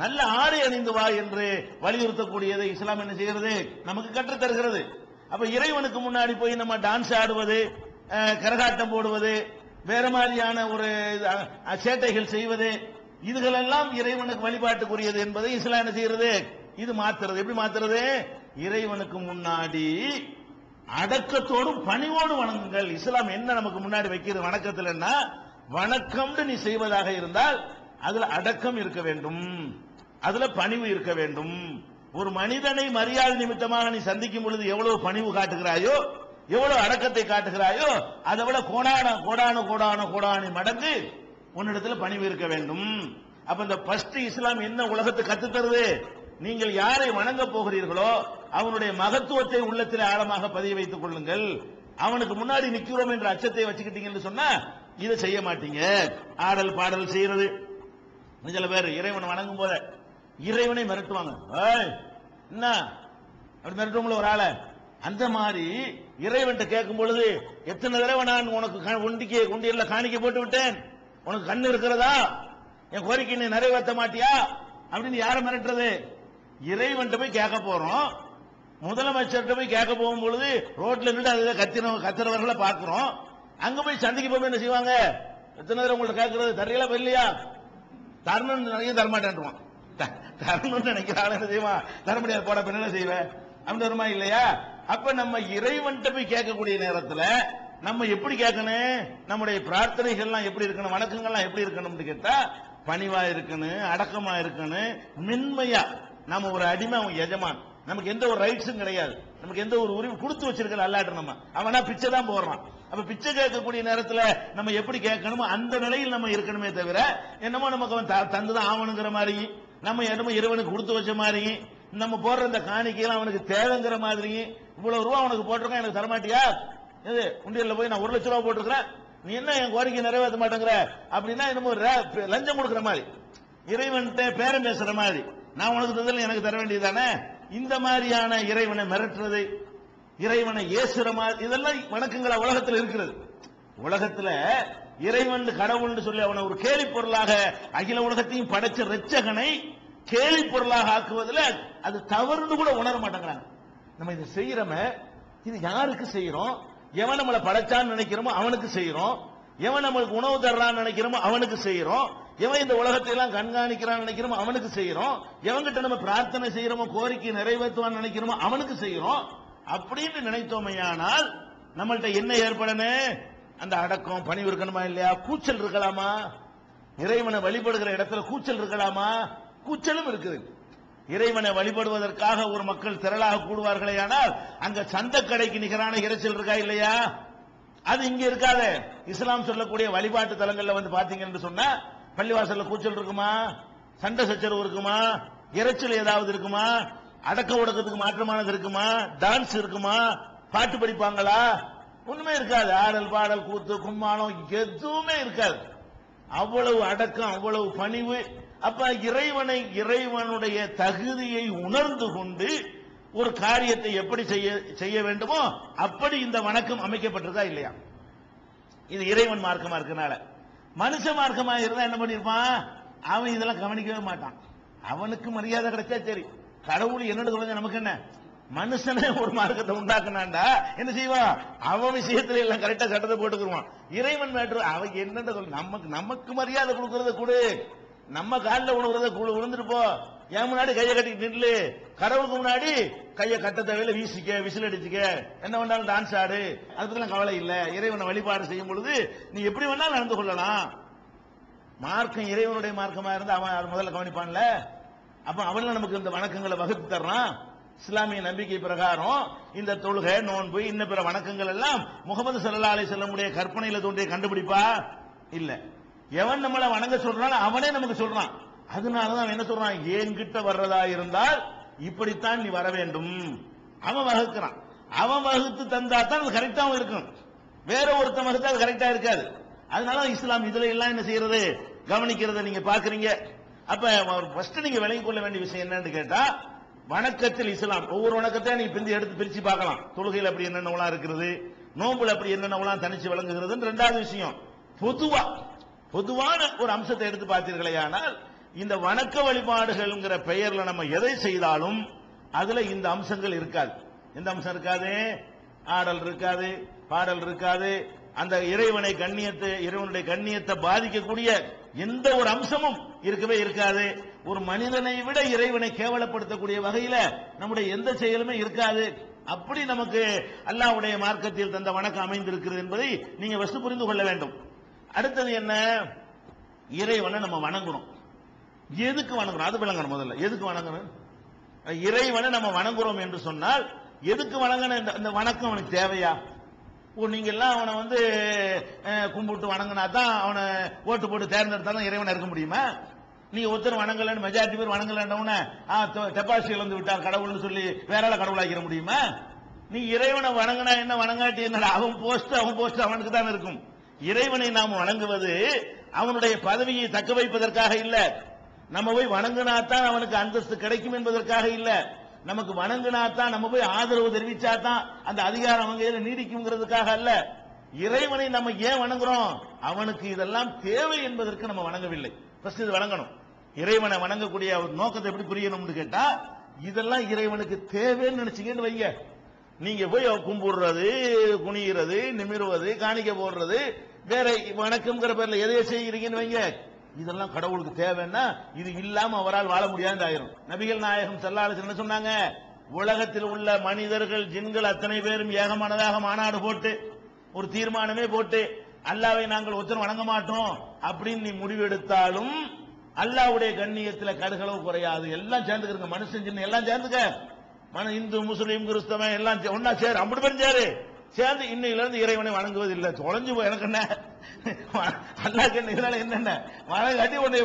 நல்ல ஆடை அணிந்து வா என்று வலியுறுத்தக்கூடியதை இஸ்லாம் என்ன செய்கிறது? நமக்கு கற்றுத் தருகிறது. அப்ப இறைவனுக்கு முன்னாடி போய் நம்ம டான்ஸ் ஆடுவது, கரகாட்டம் போடுவது, வேற மாதிரியான ஒரு சேட்டைகள் செய்வது, இதுகளெல்லாம் இறைவனுக்கு வழிபாட்டுக்குரியது என்பதை இஸ்லாம் என்ன செய்யறது? இது மாத்துறது. எப்படி மாத்துறது? இறைவனுக்கு முன்னாடி அடக்கத்தோடும் பணிவோடு வணங்குங்கள். இஸ்லாம் என்ன நமக்கு முன்னாடி வைக்கிறது வணக்கத்தில்னா, வணக்கம்னு நீ செய்வதாக இருந்தால் அதுல அடக்கம் இருக்க வேண்டும், அதுல பணிவு இருக்க வேண்டும். ஒரு மனிதனை மரியாதை நிமித்தமாக நீ சந்திக்கும் பொழுது எவ்வளவு பணிவு காட்டுகிறாயோ, எவ்வளவு அடக்கத்தை காட்டுகிறாயோ, அதை விட கோடான மடங்கு உன்னிடத்துல பணிவு இருக்க வேண்டும். அப்ப இந்த ஃபர்ஸ்ட் இஸ்லாம் என்ன உலகத்தை கத்து தருது? நீங்கள் யாரை வணங்க போகிறீர்களோ அவனுடைய மகத்துவத்தை உள்ளத்தில் ஆழமாக பதிய வைத்துக் கொள்ளுங்கள். அவனுக்கு முன்னாடி நிக்கிறோம் என்ற அச்சத்தை வச்சுக்கிட்டீங்கன்னு சொன்னா இதை செய்ய மாட்டீங்க. ஆடல் பாடல் செய்யறது, சில பேர் இறைவன் வணங்கும் போத இறைவனை மிரட்டுவாங்க. என்ன அப்படி மிரட்டுவங்கள ஒரு ஆளை, அந்த மாதிரி இறைவன் கேட்கும் பொழுது எத்தனை தடவை நான் உனக்கு உண்டியல்ல காணிக்கை போட்டு விட்டேன், உனக்கு கண்ணு இருக்கிறதா, என் கோரிக்கை நீ நிறைவேற்ற மாட்டியா அப்படின்னு யாரை மிரட்டுறது? இறைவன் போய் கேட்க போறோம். முதலமைச்சர்கிட்ட போய் கேட்க போகும் பொழுது ரோட்ல நின்று கத்துறவர்களை பார்க்கிறோம். அங்க போய் சந்திக்க போய் என்ன செய்வாங்க? எத்தனை தடவை உங்கள்ட்ட கேட்கறது, தரையில இல்லையா, தரணும்னு நினைக்க தரமாட்டேன்றான். தரணும்னு நினைக்கிறாள் என்ன செய்வான்? தர முடியாது, போட பின்ன செய்வேன் அப்படி வருமா இல்லையா? அப்ப நம்ம இறைவன்ட்ட போய் கேட்கக்கூடிய நேரத்தில் நம்ம எப்படி கேட்கணும்? நம்முடைய பிரார்த்தனைகள்லாம் எப்படி இருக்கணும், வணக்கங்கள்லாம் எப்படி இருக்கணும்னு கேட்டா பணிவா இருக்கணும், அடக்கமா இருக்கணும், மென்மையா. நம்ம ஒரு அடிமை, அவன் எஜமான், நமக்கு எந்த ஒரு ரைட்ஸும் கிடையாது, நமக்கு எந்த ஒரு உரிமை கொடுத்து வச்சிருக்கல அல்லாட்ட. நம்ம அவனா பிச்சை தான் போடுறான். அப்ப பிச்சை கேட்கக்கூடிய நேரத்தில் நம்ம எப்படி கேட்கணுமோ அந்த நிலையில் நம்ம இருக்கணுமே தவிர என்னமோ நமக்கு அவன் தந்துதான் ஆவணுங்கிற மாதிரி, நம்ம என்னமோ இறைவனுக்கு கொடுத்து வச்ச மாதிரி, நம்ம போடுற இந்த காணிக்கையெல்லாம் அவனுக்கு தேவைங்கிற மாதிரி, இவ்வளவு ரூபா அவனுக்கு போட்டிருக்கான் எனக்கு தரமாட்டியா, இது உண்டியல்ல போய் நான் 1 லட்சம் ரூபா போட்டிருக்கிறேன், நீ என்ன என் கோரிக்கை நிறைவேற்ற மாட்டேங்கிற அப்படின்னா என்னமோ லஞ்சம் கொடுக்கிற மாதிரி, இறைவன்கிட்ட பேரம் பேசுற மாதிரி, நான் உனக்கு தந்தல எனக்கு தர வேண்டியதானே. இந்த மாதிரியான இறைவனை மிரட்டுறது, இறைவனை ஏசுற மாதிரி, இதெல்லாம் வணக்கங்களா உலகத்தில் இருக்கிறது. உலகத்துல இறைவன் கடவுள்னு சொல்லி அவனை ஒரு கேலி பொருளாக அகில உலகத்தையும் படைச்ச ரட்சகனை கேலி பொருளாக ஆக்குவதில் அது தவறுன்னு கூட உணர மாட்டேங்கிறாங்க. நம்ம இதை செய்யறோமே, இது யாருக்கு செய்யறோம்? எவன் நம்மளை படைச்சான்னு நினைக்கிறோமோ அவனுக்கு செய்யறோம், எவன் நம்மளுக்கு உணவு தர்றான்னு நினைக்கிறோமோ அவனுக்கு செய்யறோம், எவன் இந்த உலகத்தை எல்லாம் கண்காணிக்கிறான்னு நினைக்கிறோமோ அவனுக்கு செய்யறோம், எவன்கிட்ட நம்ம பிரார்த்தனை செய்யறோமோ கோரிக்கை நிறைவேற்றுவான்னு நினைக்கிறோமோ அவனுக்கு செய்யறோம். அப்படின்னு நினைத்தோமையானால் நம்மள்ட்ட என்ன ஏற்படணும்? அந்த அடக்கம் பணிவு இருக்கணுமா இல்லையா? கூச்சல் இருக்கலாமா? இறைவனை வழிபடுகிற இடத்துல கூச்சல் இருக்கலாமா? கூச்சலும் இருக்குது. இறைவனை வழிபடுவதற்காக ஒரு மக்கள் திரளாக கூடுவார்களே, ஆனால் அங்க சந்த கடைக்கு நிகரான இறைச்சல் இருக்கா இல்லையா? அது இங்க இருக்காது. இஸ்லாம் சொல்லக்கூடிய வழிபாட்டு தலங்கள்ல வந்து பாத்தீங்கன்னு சொன்னா பள்ளிவாசல்ல கூச்சல் இருக்குமா? சண்டை சச்சரவு இருக்குமா? இறைச்சல் ஏதாவது இருக்குமா? அடக்க ஒடுக்கத்துக்கு மாற்றமானது இருக்குமா? டான்ஸ் இருக்குமா? பாட்டு படிப்பாங்களா? ஒண்ணுமே இருக்காது. ஆடல் பாடல் கூத்து கும்மாளம் எதுவுமே இருக்காது. அவ்வளவு அடக்கம், அவ்வளவு பணிவு. அப்ப இறைவனுடைய தகுதியை உணர்ந்து கொண்டு ஒரு காரியத்தை எப்படி செய்ய வேண்டுமோ அப்படி இந்த வணக்கம் அமைக்கப்பட்டிருக்கா இல்லையா? இது இறைவன் மார்க்கமா இருக்கனால. மனுஷ மார்க்கமா இருந்தா என்ன பண்ணிருப்பான்? அவன் இதெல்லாம் கவனிக்கவே மாட்டான். அவனுக்கு மரியாதை கிடைச்சா சரி, கடவுள் என்னோட சொல்லுங்க நமக்கு என்ன? மனுஷனே ஒரு மார்க்கத்தை உண்டாக்குனாண்டா என்ன செய்வான்? அவன் விஷயத்துல எல்லாம் கரெக்டா சட்டத்தை போட்டுக்குருவான். இறைவன் மேட்ரு அவன் என்னன்னு சொல்ல, நமக்கு மரியாதை கொடுக்கறத கொடு, நம்ம காலில் உணவுறத விழுந்துட்டு போ, என் முன்னாடி கையை கட்டிட்டு நில்லு, கடவுளுக்கு முன்னாடி கையை கட்ட தேவையில்ல, வீசிக்க விசில் அடிச்சுக்க, என்ன வேணாலும் டான்ஸ் ஆடு, அது பத்தி கவலை இல்லை. இறைவனை வழிபாடு செய்யும் பொழுது நீ எப்படி வேணாலும் நடந்து கொள்ளலாம். மார்க்கம் இறைவனுடைய மார்க்கமா இருந்தா அவன் முதல்ல கவனிப்பான்ல. அப்ப அவன் நமக்கு இந்த வணக்கங்களை வகுத்து தர்றான். இஸ்லாமிய நம்பிக்கை பிரகாரம் இந்த தொழுகை நோன்பு இன்ன பிற வணக்கங்கள் எல்லாம் முகமது ஸல்லல்லாஹு அலைஹி வஸல்லமுடைய கற்பனையில தோன்றிய கண்டுபிடிப்பா இல்ல. எவன் நம்மளை வணங்க சொல்றான் அவனே நமக்கு சொல்றான். அதனாலதான் அவன் என்ன சொல்றான்? என்கிட்ட வர்றதா இருந்தால் இப்படித்தான் நீ வர வேண்டும். அவன் வகுக்கிறான். அவன் வகுத்து தந்தா தான் அது கரெக்டாவும் இருக்கும். வேற ஒருத்தன் வகுத்தா அது கரெக்டா இருக்காது. அதனால இஸ்லாம் இதுல எல்லாம் என்ன செய்யறது கவனிக்கிறத நீங்க பாக்குறீங்க. அப்ப ஃபர்ஸ்ட் நீங்க விளங்கிக் கொள்ள வேண்டிய விஷயம் என்னன்னு கேட்டா, வணக்கத்தில் இஸ்லாம் ஒவ்வொரு வணக்கத்தையும் நீங்க பிந்தி எடுத்து பிரிச்சு பார்க்கலாம். தொழுகையில் அப்படி என்னென்ன இருக்கிறது, நோம்புல அப்படி என்னென்ன தனிச்சு விளங்குகிறது. ரெண்டாவது விஷயம், பொதுவான ஒரு அம்சத்தை எடுத்து பார்த்தீர்களே, ஆனால் இந்த வணக்க வழிபாடுகள்ங்கிற பெயர்ல நம்ம எதை செய்தாலும் அதுல இந்த அம்சங்கள் இருக்காது. எந்த அம்சம் இருக்காது? ஆடல் இருக்காது, பாடல் இருக்காது, அந்த இறைவனுடைய கண்ணியத்தை பாதிக்கக்கூடிய எந்த ஒரு அம்சமும் இருக்கவே இருக்காது. ஒரு மனிதனை விட இறைவனை கேவலப்படுத்தக்கூடிய வகையில நம்முடைய எந்த செயலுமே இருக்காது. அப்படி நமக்கு அல்லாஹ்வுடைய மார்க்கத்தில் தந்த வணக்கம் அமைந்திருக்கிறது என்பதை நீங்க ஃபர்ஸ்ட் புரிந்து கொள்ள வேண்டும். அடுத்தது என்ன? இறைவனை நம்ம வணங்கணும். எதுக்கு வணங்கணும் அது விளங்கணும். முதல்ல எதுக்கு வணங்கணும்? இறைவனை நம்ம வணங்குறோம் என்று சொன்னால் எதுக்கு வணங்கணும்? இந்த வணக்கம் அவனுக்கு தேவையா? நீங்க எல்லாம் அவனை வந்து கும்பிட்டு வணங்கினா தான், அவனை ஓட்டு போட்டு தேர்ந்தெடுத்தா தான் இறைவனை இருக்க முடியுமா? நீங்க ஒருத்தர் வணங்கலன்னு மெஜாரிட்டி பேர் வணங்கலன்னு டெபாசிட் இழந்து விட்டார் கடவுள்னு சொல்லி வேற கடவுளாக்கிற முடியுமா? நீ இறைவனை வணங்கினா என்ன, வணங்காட்டி என்ன? அவன் போஸ்ட் அவனுக்கு தான் இருக்கும். இறைவனை நாம் வணங்குவது அவனுடைய பதவியை தக்க வைப்பதற்காக இல்ல. நம்ம போய் வணங்கினாத்தான் அவனுக்கு அந்தஸ்து கிடைக்கும் என்பதற்காக இல்ல. நமக்கு வணங்கினாத்தான், நம்ம போய் ஆதரவு தெரிவிச்சாதான் அந்த அதிகாரம் அவங்க நீடிக்கும்ங்கிறதுக்காக அல்ல. இறைவனை நம்ம ஏன் வணங்குறோம்? அவனுக்கு இதெல்லாம் தேவை என்பதற்கு நம்ம வணங்கவில்லை. ஃபர்ஸ்ட் இது வணங்கணும். இறைவனை வணங்கக்கூடிய நோக்கத்தை எப்படி புரியணும்னு கேட்டா, இதெல்லாம் இறைவனுக்கு தேவைன்னு நினைச்சீங்கன்னு வைங்க, நீங்க போய் கும்பிடுறது, குனிகிறது, நிமிருவது, காணிக்க போடுறது, வேற வணக்கம்ங்கிற பேர்ல எதைய செய்கிறீங்கன்னு வைங்க, இதெல்லாம் கடவுளுக்கு தேவைன்னா இது இல்லாம அவரால் வாழ முடியாது ஆயிரும். நபிகள் நாயகம் ஸல்லல்லாஹு அலைஹி வஸல்லம் என்ன சொன்னாங்க? உலகத்தில் உள்ள மனிதர்கள் ஜின்கள் அத்தனை பேரும் ஏகமானதாக மாநாடு போட்டு ஒரு தீர்மானமே போட்டு அல்லாஹ்வை நாங்கள் ஒருத்தர் வணங்க மாட்டோம் அப்படின்னு நீ முடிவெடுத்தாலும் அல்லாஹ்வுடைய கண்ணியத்தில் கடுகளவு குறையாது. எல்லாம் சேர்ந்துக்கிறங்க, மனுஷன் ஜின் எல்லாம் சேர்ந்துக்க, இந்து முஸ்லீம் கிறிஸ்தவன் எல்லாம் ஒன்னா சேரு, 50 பேரும் சேரு, சேர்ந்து இன்னையில இருந்து இறைவனை வணங்குவது இல்லை. தொலைஞ்சு போய் எனக்கு என்ன அல்லாஹ் இதனால என்னென்ன வணங்காட்டி உன்னை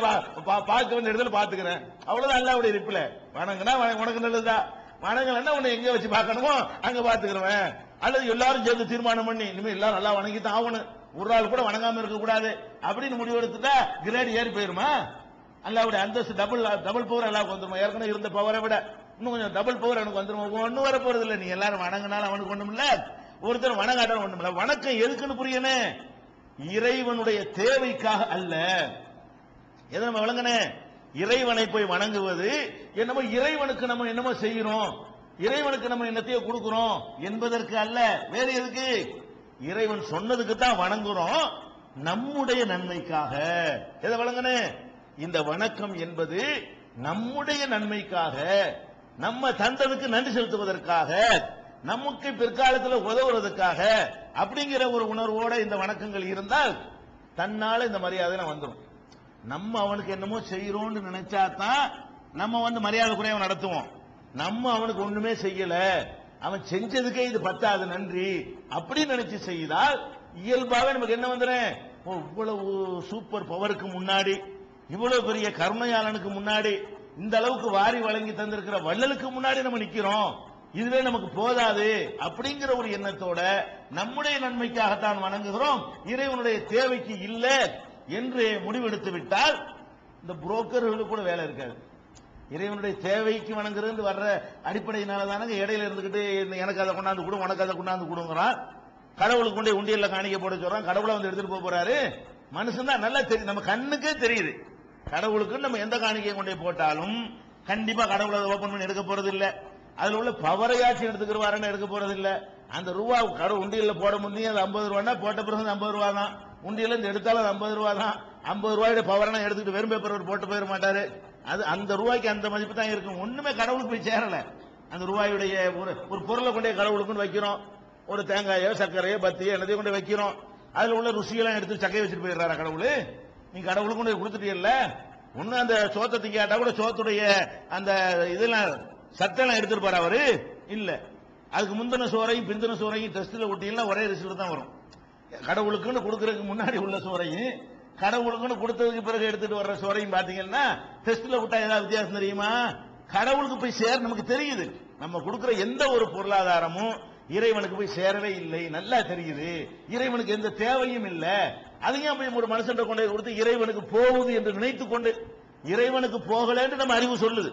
பார்க்க வேண்டிய இடத்துல பாத்துக்கிறேன், அவ்வளவுதான் அல்லாஹ்வுடைய ரிப்ளை. வணங்கினா உனக்கு நல்லதுதான், வணங்கலன்னா உன்னை எங்க வச்சு பார்க்கணுமோ அங்க பாத்துக்கிறவன். அல்லது எல்லாரும் சேர்ந்து தீர்மானம் பண்ணி இனிமே எல்லாரும் நல்லா வணங்கித்தான் ஆகணும், ஒரு ஆள் கூட வணங்காம இருக்க கூடாது அப்படின்னு முடிவெடுத்துட்டா கிரேட் ஏறி போயிருமா? அல்லாஹ்வுடைய அந்தஸ்து டபுள் பவர் அல்லாஹ்வுக்கு வந்துருமா? ஏற்கனவே இருந்த பவரை விட இன்னும் கொஞ்சம் டபுள் பவர் எனக்கு வந்துருமா? ஒன்னும் வர போறது இல்லை. நீ எல்லாரும் வணங்கினாலும் அவனுக்கு ஒண்ணும் இல்ல, ஒருத்தர் வணங்காட்டாலும் ஒண்ணும் இல்ல. வணக்கம் எதுக்குன்னு புரியணும்? இறைவனுடைய தேவைக்காக அல்ல. எதை நம்ம விளங்கணும்? இறைவனை போய் வணங்குவது என்னமோ இறைவனுக்கு நம்ம என்னமோ செய்யறோம், இறைவனுக்கு நம்ம என்னத்தையோ கொடுக்கிறோம் என்பதற்கு அல்ல. வேற எதுக்கு? இறைவன் சொன்னதுக்கு தான் வணங்குறோம். நம்முடைய நன்மைக்காக. எதை வழங்கணும்? இந்த வணக்கம் என்பது நம்முடைய நன்மைக்காக, நம்ம தந்தனுக்கு நன்றி செலுத்துவதற்காக, நமக்கு பிற்காலத்தில் உதவுறதுக்காக அப்படிங்கிற ஒரு உணர்வோட இந்த வணக்கங்கள் இருந்தால் தன்னால இந்த மரியாதை வந்துடும். நம்ம அவனுக்கு என்னமோ செய்யறோம்னு நினைச்சாதான் நம்ம மரியாதை குறைய நடத்துவோம். நம்ம அவனுக்கு ஒண்ணுமே செய்யல, அவன் செஞ்சதுக்கே இது பத்தாது நன்றி அப்படின்னு நினைச்சு செய்தால் இயல்பாக நமக்கு என்ன வந்துடும்? இவ்வளவு சூப்பர் பவருக்கு முன்னாடி, இவ்வளவு பெரிய கருணையாளனுக்கு முன்னாடி, இந்த அளவுக்கு வாரி வழங்கி தந்திருக்கிற வள்ளலுக்கு முன்னாடி நம்ம நிக்கிறோம், இதுவே நமக்கு போதாது அப்படிங்கிற ஒரு எண்ணத்தோட நம்முடைய நன்மைக்காகத்தான் வணங்குகிறோம், இறைவனுடைய தேவைக்கு இல்லை என்று முடிவெடுத்து விட்டால் இந்த புரோக்கர்களுக்கு கூட வேலை இருக்காது. இறைவனுடைய தேவைக்கு வணங்குறது வர்ற அடிப்படையினால தானங்க இடையில இருந்துகிட்டு எனக்கு அதை கொண்டாந்து கொடு, உனக்கு அதை கொண்டாந்து கொடுங்கிறான். கடவுளுக்கு கொண்டே உண்டியல்ல காணிக்க போட சொல்றான், கடவுளை வந்து எடுத்துட்டு போறாரு. மனுஷன் தான் நல்லா தெரியும், நம்ம கண்ணுக்கே தெரியுது. கடவுளுக்கு நம்ம எந்த காணிக்கையை கொண்டே போட்டாலும் கண்டிப்பா கடவுளை ஓபன் பண்ணி எடுக்க போறது இல்ல, அதுல உள்ள பவரையாட்சி எடுத்துக்கிறவாருன்னு எடுக்க போறது இல்ல. அந்த ரூபா கடவுள் உண்டியல்ல போட முடியும், அது 50 ரூபான்னா போட்ட பிறகு 50 ரூபா தான், உண்டியல்ல இருந்து எடுத்தாலும் 50 ரூபா தான். 50 ரூபாயோட பவரை எடுத்துக்கிட்டு வெறும் பேப்பர் போட்டு போயிட மாட்டாரு. அது அந்த ரூபாய்க்கு அந்த மதிப்பு தான் இருக்கும். ஒண்ணுமே கடவுளுக்கு போய் சேரல. அந்த ரூபாயுடைய ஒரு பொருளை கொண்டே கடவுளுக்குன்னு வைக்கிறோம், ஒரு தேங்காயோ சர்க்கரையோ பத்தியோ என்னதையும் கொண்டு வைக்கிறோம், அதுல உள்ள ருசியெல்லாம் எடுத்து சக்கையை வச்சுட்டு போயிடுறாரு கடவுள். நீ கடவுளுக்கு கொண்டு கொடுத்துட்டீல்ல, ஒண்ணு அந்த சோத்தை திங்காட்டா கூட சோத்துடைய அந்த இதெல்லாம் சத்தெல்லாம் எடுத்துருப்பாரு அவரு இல்ல. அதுக்கு முந்தின சோறையும் பிந்தின சோறையும் டெஸ்ட்ல ஒட்டியெல்லாம் ஒரே ரிசல்ட் தான் வரும். கடவுளுக்குன்னு கொடுக்கறதுக்கு முன்னாடி உள்ள சோறையும் கடவுளுக்குன்னு கொடுத்ததுக்கு பிறகு எடுத்துட்டு வர்ற சோறையும் பாத்தீங்கன்னா டெஸ்ட்ல விட்டா ஏதாவது வித்தியாசம் தெரியுமா? கடவுளுக்கு போய் சேர நமக்கு தெரியுது. நம்ம கொடுக்கிற எந்த ஒரு பொருளாதாரமும் இறைவனுக்கு போய் சேரவே இல்லை, நல்லா தெரியுது. இறைவனுக்கு எந்த தேவையும் இல்லை. அதையும் போய் ஒரு மனுஷன் கொண்டு கொடுத்து இறைவனுக்கு போகுது என்று நினைத்துக் கொண்டு இறைவனுக்கு போகல என்று நம்ம அறிவு சொல்லுது.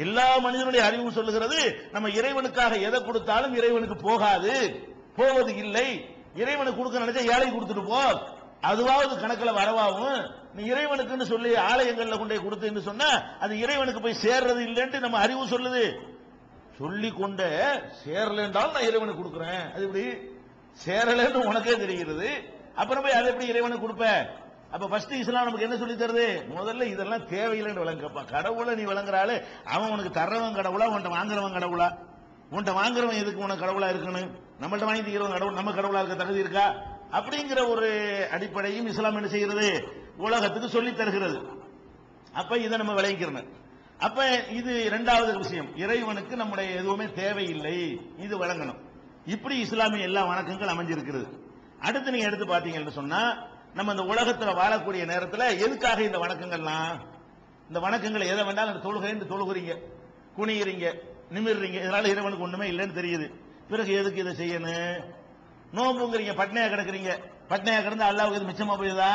எல்லா மனிதனுடைய அறிவு சொல்லுகிறது, நம்ம இறைவனுக்காக எதை கொடுத்தாலும் இறைவனுக்கு போகாது, போவது இல்லை. இறைவனுக்கு கொடுக்க நினைச்சா ஏழை கொடுத்துட்டு போ, அதுவாவது கணக்கில் வரவாகும். நீ இறைவனுக்குன்னு சொல்லி ஆலயங்கள்ல கொண்டே கொடுத்து சொன்னா அது இறைவனுக்கு போய் சேர்றது இல்லைன்னு நம்ம அறிவு சொல்லுது. சொல்லி கொண்டு சேரல என்றாலும் நான் இறைவனுக்கு கொடுக்கிறேன், அது இப்படி சேரலன்னு உனக்கே தெரிகிறது, அப்புறம் போய் அதை எப்படி இறைவனுக்கு கொடுப்ப? அப்ப ஃபர்ஸ்ட் இஸ்லாம் நமக்கு என்ன சொல்லி தருது? முதல்ல இதெல்லாம் தேவையில்லைன்னு விளங்கப்பா. கடவுளை நீ விளங்குறாள், அவன் உனக்கு தர்றவன் கடவுளா, உன்ட்ட வாங்குறவன் கடவுளா? உன்ட்ட வாங்குறவன் எதுக்கு உனக்கு கடவுளா இருக்கணும்? நம்மள்ட்ட வாங்கி தீக்கிறவன் கடவுள், நம்ம கடவுளா இருக்க தகுதி இருக்கா? அப்படிங்கிற ஒரு அடிப்படையும் இஸ்லாம் என்ன செய்கிறது? உலகத்துக்கு சொல்லி தருகிறது. அப்ப இதை நம்ம விளங்கிக்கிறோம். அப்ப இது இரண்டாவது விஷயம், இறைவனுக்கு நம்முடைய எதுவுமே தேவையில்லை, இது வழங்கணும். இப்படி இஸ்லாமிய எல்லா வணக்கங்கள் அமைஞ்சிருக்கிறது. அடுத்து நீங்க எடுத்து பாத்தீங்கன்னு சொன்னா, நம்ம இந்த உலகத்தில் வாழக்கூடிய நேரத்தில் எதுக்காக இந்த வணக்கங்கள்லாம்? இந்த வணக்கங்கள் எதை வேண்டாலும் தொழுகைன்னு தொழுகிறீங்க, குனிகிறீங்க, நிமிர்றீங்க, இதனால இறைவனுக்கு ஒண்ணுமே இல்லைன்னு தெரியுது. பிறகு எதுக்கு இதை செய்யணும்? நோம்புங்கிறீங்க, பட்னையா கிடக்குறீங்க, பட்னையா கிடந்தா அல்லாவுக்கு எது மிச்சமா போயுதா?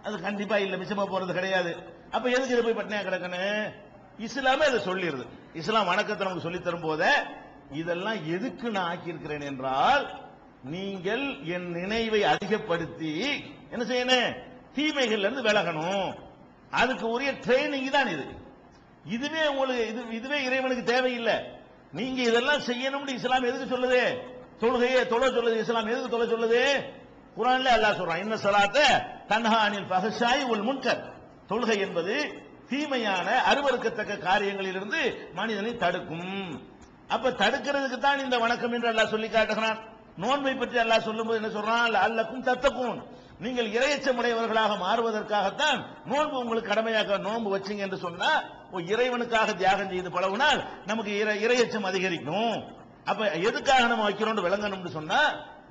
அது கண்டிப்பா இல்ல, மிச்சமா போறது கிடையாது. அப்ப எதுக்கு இதை போய் பட்னையா கிடக்கணும்? இஸ்லாமே அதை சொல்லிடுது. இஸ்லாம் வணக்கத்தை நமக்கு சொல்லி தரும் போத இதெல்லாம் எதுக்கு நான் ஆக்கியிருக்கிறேன் என்றால், நீங்கள் என் நினைவை அதிகப்படுத்தி என்ன செய்யணும்? தீமைகள்ல இருந்து விலகணும். அதுக்கு உரிய ட்ரைனிங் தான் இது. இதுவே உங்களுக்கு இதுவே இறைவனுக்கு தேவையில்லை. நீங்க இதெல்லாம் செய்யணும்னு இஸ்லாம் எதுக்கு சொல்லுது? தொழுகையே தொழ சொல்லுது. இஸ்லாம் எதுக்கு தொழ சொல்லுது? குர்ஆன்ல அல்லாஹ் சொல்றான், இன்ன ஸலாத்த தன்ஹா அனில் ஃபஹ்ஷாய் வல் முன்கர். தொழுகை என்பது தீமையான அருவருக்கத்தக்க காரியங்களிலிருந்து மனிதனை தடுக்கும். அப்ப தடுக்கிறதுக்கு தான் இந்த வணக்கம் என்று அல்லாஹ் சொல்லி காட்டுகிறான். நோன்பை பற்றி அல்லாஹ் சொல்லும்போது என்ன சொல்றான்? அல்லக்கும் தத்தக்கும், நீங்கள் இறையச்சமுடையவர்களாக மாறுவதற்காகத்தான் நோன்பு உங்களுக்கு கடமையாக நோன்பு வச்சிங்க என்று சொன்னா, இறைவனுக்காக தியாகம் செய்து பழகினால் நமக்கு இறையச்சம் அதிகரிக்கும். அப்ப எதுக்காக நம்ம வைக்கிறோம் விளங்கணும்னு சொன்னா,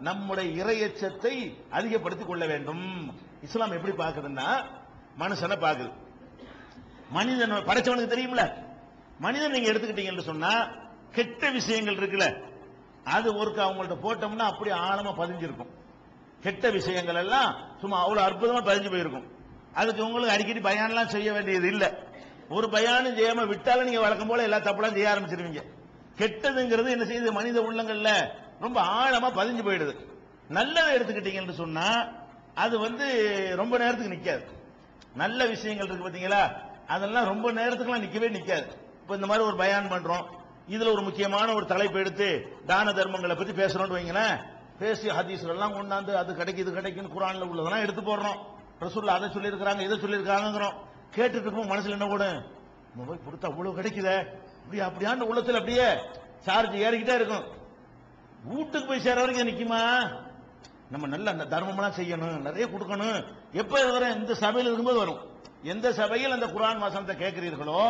நம்முடைய இறையச்சத்தை அதிகப்படுத்திக் கொள்ள வேண்டும். இஸ்லாம் எப்படி பாக்குதுன்னா, மனுஷனை பாக்குது. மனிதன் படைச்சவனுக்கு தெரியும்ல, மனிதன் நீங்க எடுத்துக்கிட்டீங்கன்னு சொன்னா, கெட்ட விஷயங்கள் இருக்குல்ல, அது ஒருக்கு அவங்கள்ட்ட போட்டோம்னா அப்படி ஆழமா பதிஞ்சிருக்கும். கெட்ட விஷயங்கள் எல்லாம் சும்மா அவ்வளவு அற்புதமா பதிஞ்சு போயிருக்கும். அதுக்கு உங்களுக்கு அடிக்கடி பயானெல்லாம் செய்ய வேண்டியது இல்லை. ஒரு பயானும் செய்யாம விட்டாலும் நீங்க வழக்கம் போல எல்லா தப்பெல்லாம் செய்ய ஆரம்பிச்சிருவீங்க. கெட்டதுங்கிறது என்ன செய்யுது? மனித உள்ளங்கள்ல ரொம்ப ஆழமா பதிஞ்சு போயிடுது. நல்லதை எடுத்துக்கிட்டீங்கன்னு சொன்னா அது ரொம்ப நேரத்துக்கு நிக்காது. நல்ல விஷயங்கள் இருக்கு பாத்தீங்களா, அதெல்லாம் ரொம்ப நேரத்துக்குலாம் நிக்கவே நிக்காது. இப்ப இந்த மாதிரி ஒரு பயான் பண்றோம், இதுல ஒரு முக்கியமான ஒரு தலைப்பு எடுத்து தான தர்மங்களை பத்தி பேசுறோம்னு வைங்களேன், பேசி ஹதீஸ்ல எல்லாம் கொண்டாந்து அது கிடைக்கும் இது கிடைக்கும் குர்ஆன்ல உள்ளதெல்லாம் எடுத்து போடுறோம். ரசூலுல்லாஹ் அதை சொல்லியிருக்காங்க இதை சொல்லியிருக்காங்கிறோம். கேட்டுட்டு இருக்கும் மனசுல என்ன கூட மொபைல் கொடுத்தா அவ்வளவு கிடைக்குதே அப்படியே அப்படியான உள்ளத்துல அப்படியே சார்ஜ் ஏறிக்கிட்டே இருக்கும். வீட்டுக்கு போய் சேர வரைக்கும் நிக்குமா? நம்ம நல்ல அந்த தர்மம்லாம் செய்யணும், நிறைய கொடுக்கணும். எப்ப வரும்? இந்த சபையில் இருக்கும்போது வரும். எந்த சபையில் அந்த குர்ஆன் வசனத்தை கேட்கிறீர்களோ,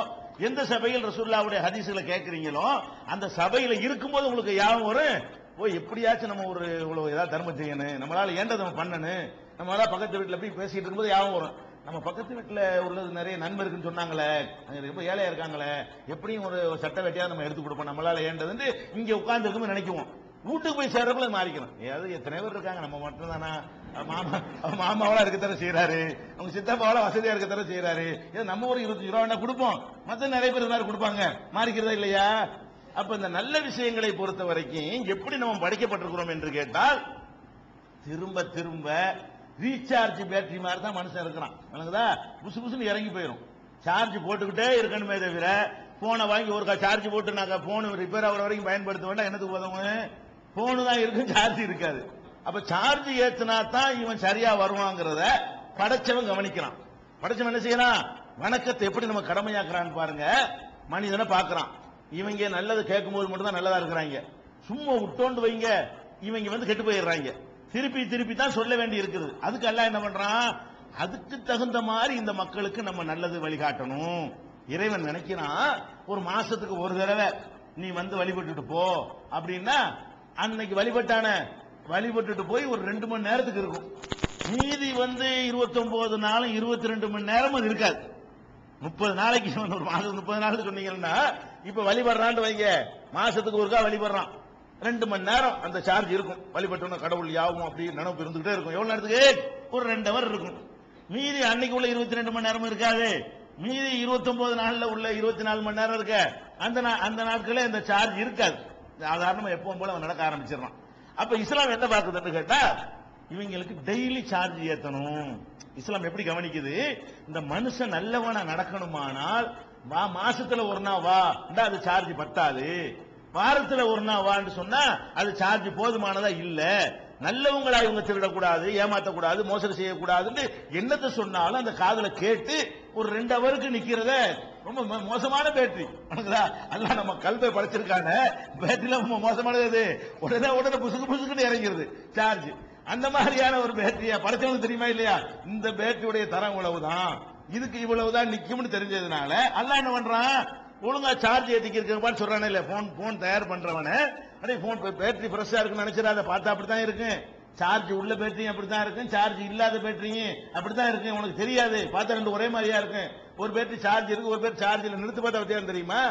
எந்த சபையில் ரசூலுல்லாஹ்வுடைய ஹதீஸ்களை கேட்கிறீங்களோ, அந்த சபையில இருக்கும்போது உங்களுக்கு யாவும் வரும். ஓ எப்படியாச்சும் நம்ம ஒரு இவ்வளவு ஏதாவது தர்மம் செய்யணும், நம்மளால ஏண்டதை நம்ம பண்ணணும், நம்மளால பக்கத்து வீட்டுல போய் பேசிட்டு இருக்கும்போது யாவும் வரும். நம்ம பக்கத்து வீட்டுல உள்ளது நிறைய நன்மை இருக்குன்னு சொன்னாங்களே, ரொம்ப ஏழையா இருக்காங்களே, எப்படியும் ஒரு சட்ட வெட்டியாவது நம்ம எடுத்து கொடுப்போம், நம்மளால ஏண்டது இங்க உட்கார்ந்து இருக்கும்போது நினைக்குவோம். வீட்டுக்கு போய் சேர்றப்பல மாறிக்கணும். ஏதாவது எத்தனை பேர் இருக்காங்க, நம்ம மட்டும் தானா? மாமாவெல்லாம் இருக்கத்தர செய்யறாரு, அவங்க சித்தப்பாவெல்லாம் வசதியா இருக்கத்தர செய்யறாரு. நம்ம ஒரு 25 ரூபா கொடுப்போம், மத்த நிறைய பேர் எல்லாரும் கொடுப்பாங்க, மாறிக்கிறதா இல்லையா? அப்ப இந்த நல்ல விஷயங்களை பொறுத்த வரைக்கும் எப்படி நம்ம படைக்கப்பட்டிருக்கிறோம் என்று கேட்டால், திரும்ப திரும்ப ரீசார்ஜ் பேட்டரி மாதிரி தான் மனுஷன் இருக்கிறான். புசு புசுன்னு இறங்கி போயிடும். சார்ஜ் போட்டுக்கிட்டே இருக்கணுமே தவிர போனை வாங்கி ஒரு சார்ஜ் போட்டு நாங்க போன் ரிப்பேர் ஆகிற வரைக்கும் பயன்படுத்த வேண்டாம். என்னத்துக்கு உதவும்? போனு தான் இருக்கும், சார்ஜ் இருக்காது. அப்ப சார்ஜ் ஏத்துனா தான் இவன் சரியா வருவாங்கிறத படைச்சவன் கவனிக்கிறான். படைச்சவன் என்ன செய்யறான்? வணக்கத்தை எப்படி நம்ம கடமையாக்குறான்னு பாருங்க. மனிதனை பாக்குறான். இவங்க நல்லது கேட்கும் போது மட்டும் தான் நல்லதா இருக்கிறாங்க. சும்மா விட்டோண்டு வைங்க, இவங்க கெட்டு போயிடுறாங்க. திருப்பி திருப்பி தான் சொல்ல வேண்டி இருக்குது. அதுக்கு அல்லாஹ் என்ன பண்றான்? அதுக்கு தகுந்த மாதிரி இந்த மக்களுக்கு நம்ம நல்லது வழிகாட்டணும். இறைவன் நினைக்கிறான், ஒரு மாசத்துக்கு ஒரு தடவை நீ வழிபட்டுட்டு போ அப்படின்னா, அன்னைக்கு வழிபட்டுட்டு போய் ஒரு 2 மணி நேரத்துக்கு இருக்கும். மீதி 29 நாளும் 22 மணி நேரம் அது இருக்காது. 30 நாளைக்கு ஒரு மாசம் 30 நாளுக்கு சொன்னீங்கன்னா, இப்ப வழிபடுறான்னு வைங்க, மாசத்துக்கு ஒருக்கா வழிபடுறான், 2 மணி நேரம் அந்த சார்ஜ் இருக்கும். வழிபட்டோம் கடவுள் யாவும் அப்படி நினைப்பு இருந்துகிட்டே இருக்கும். எவ்வளவு நேரத்துக்கு? ஒரு 2 ஹவர் இருக்கும். மீதி அன்னைக்கு உள்ள 22 மணி நேரமும் இருக்காது. மீதி 29 நாள்ல உள்ள 24 மணி நேரம் இருக்க, அந்த நாட்களே இந்த சார்ஜ் இருக்காது. சாதாரணமா எப்பவும் போல அவன் நடக்க ஆரம்பிச்சிடறான். அப்ப இஸ்லாம் என்ன பார்க்குதுன்னு கேட்டா, இவங்களுக்கு டெய்லி சார்ஜ் ஏத்தணும். இஸ்லாம் எப்படி கவனிக்குது? இந்த மனுஷன் நல்லவனா நடக்கணுமானால் மாசத்துல ஒரு நாள் வா, அது சார்ஜ் பத்தாது. வாரத்துல ஒரு நாள் வான்னு சொன்னா அது சார்ஜ் போதுமானதா இல்ல. நல்லவங்களா இவங்க திருடக்கூடாது, ஏமாத்தக்கூடாது, மோசடி செய்யக்கூடாதுன்னு என்னத்தை சொன்னாலும் அந்த காதுல கேட்டு ஒரு 2 ஹவருக்கு நிக்கிறத ரொம்ப மோசமான பேட்டரி. அல்லாஹ் நம்ம கல்வை படைச்சிருக்காங்க, பேட்டரியில மோசமானது. உடனே புசுக்குன்னு இறங்கிறது சார்ஜ். அந்த மாதிரியான ஒரு பேட்டரியா படைச்சவங்களுக்கு தெரியுமா இல்லையா? இந்த பேட்டரியுடைய தரம் இவ்வளவுதான், இதுக்கு இவ்வளவுதான் நிக்கும்னு தெரிஞ்சதுனால அல்லாஹ் என்ன பண்றான்? ஒழுங்கா சார்ஜ் ஏத்திக்கிறப்பான்னு சொல்றானே இல்ல. போன் தயார் பண்றவன போன் பேட்டரி ஃப்ரெஷ்ஷா இருக்குன்னு நினைச்சிடாத, பார்த்தா அப்படித்தான் இருக்கு. சார்ஜ் உள்ள பேட்டரியும் அப்படித்தான் இருக்கு, சார்ஜ் இல்லாத பேட்டரியும் அப்படித்தான் இருக்கு. உனக்கு தெரியாது, பார்த்தா 2 ஒரே மாதிரியா இருக்கு. ஒரு பேட்டரி சார்ஜ் இருக்கு, ஒரு பேட்டரி சார்ஜ் இல்ல. நிறுத்து பார்த்தா வித்தியாசம் தெரியுமா?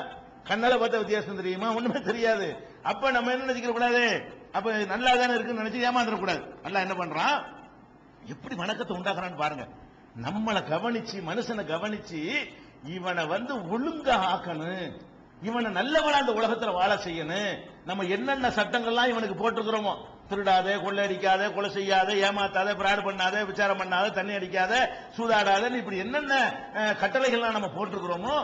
கண்ணால பார்த்தா வித்தியாசம் தெரியுமா? ஒண்ணுமே தெரியாது. அப்ப நம்ம என்ன நினைச்சுக்க கூடாது? அப்ப நல்லா தானே இருக்குன்னு நினைச்சு ஏமாந்துடக்கூடாது. அல்லாஹ் என்ன பண்றான்? எப்படி வணக்கத்தை உண்டாக்குறான்னு பாருங்க. நம்மளை கவனிச்சு, மனுஷனை கவனிச்சு, இவனை ஒழுங்கா ஆக்கணும், இவனை நல்லவனா அந்த உலகத்துல வாழ செய்யணும். நம்ம என்னென்ன சட்டங்கள்லாம் இவனுக்கு போட்டுக்கிறோமோ, திருடாதே, கொள்ளையடிக்காத, கொலை செய்யாத, ஏமாத்தாத, பிராடு பண்ணாத, விசாரம் பண்ணாத, தண்ணி அடிக்காத, சூதாடாத, இப்படி என்னென்ன கட்டளைகள்லாம் நம்ம போட்டிருக்கிறோமோ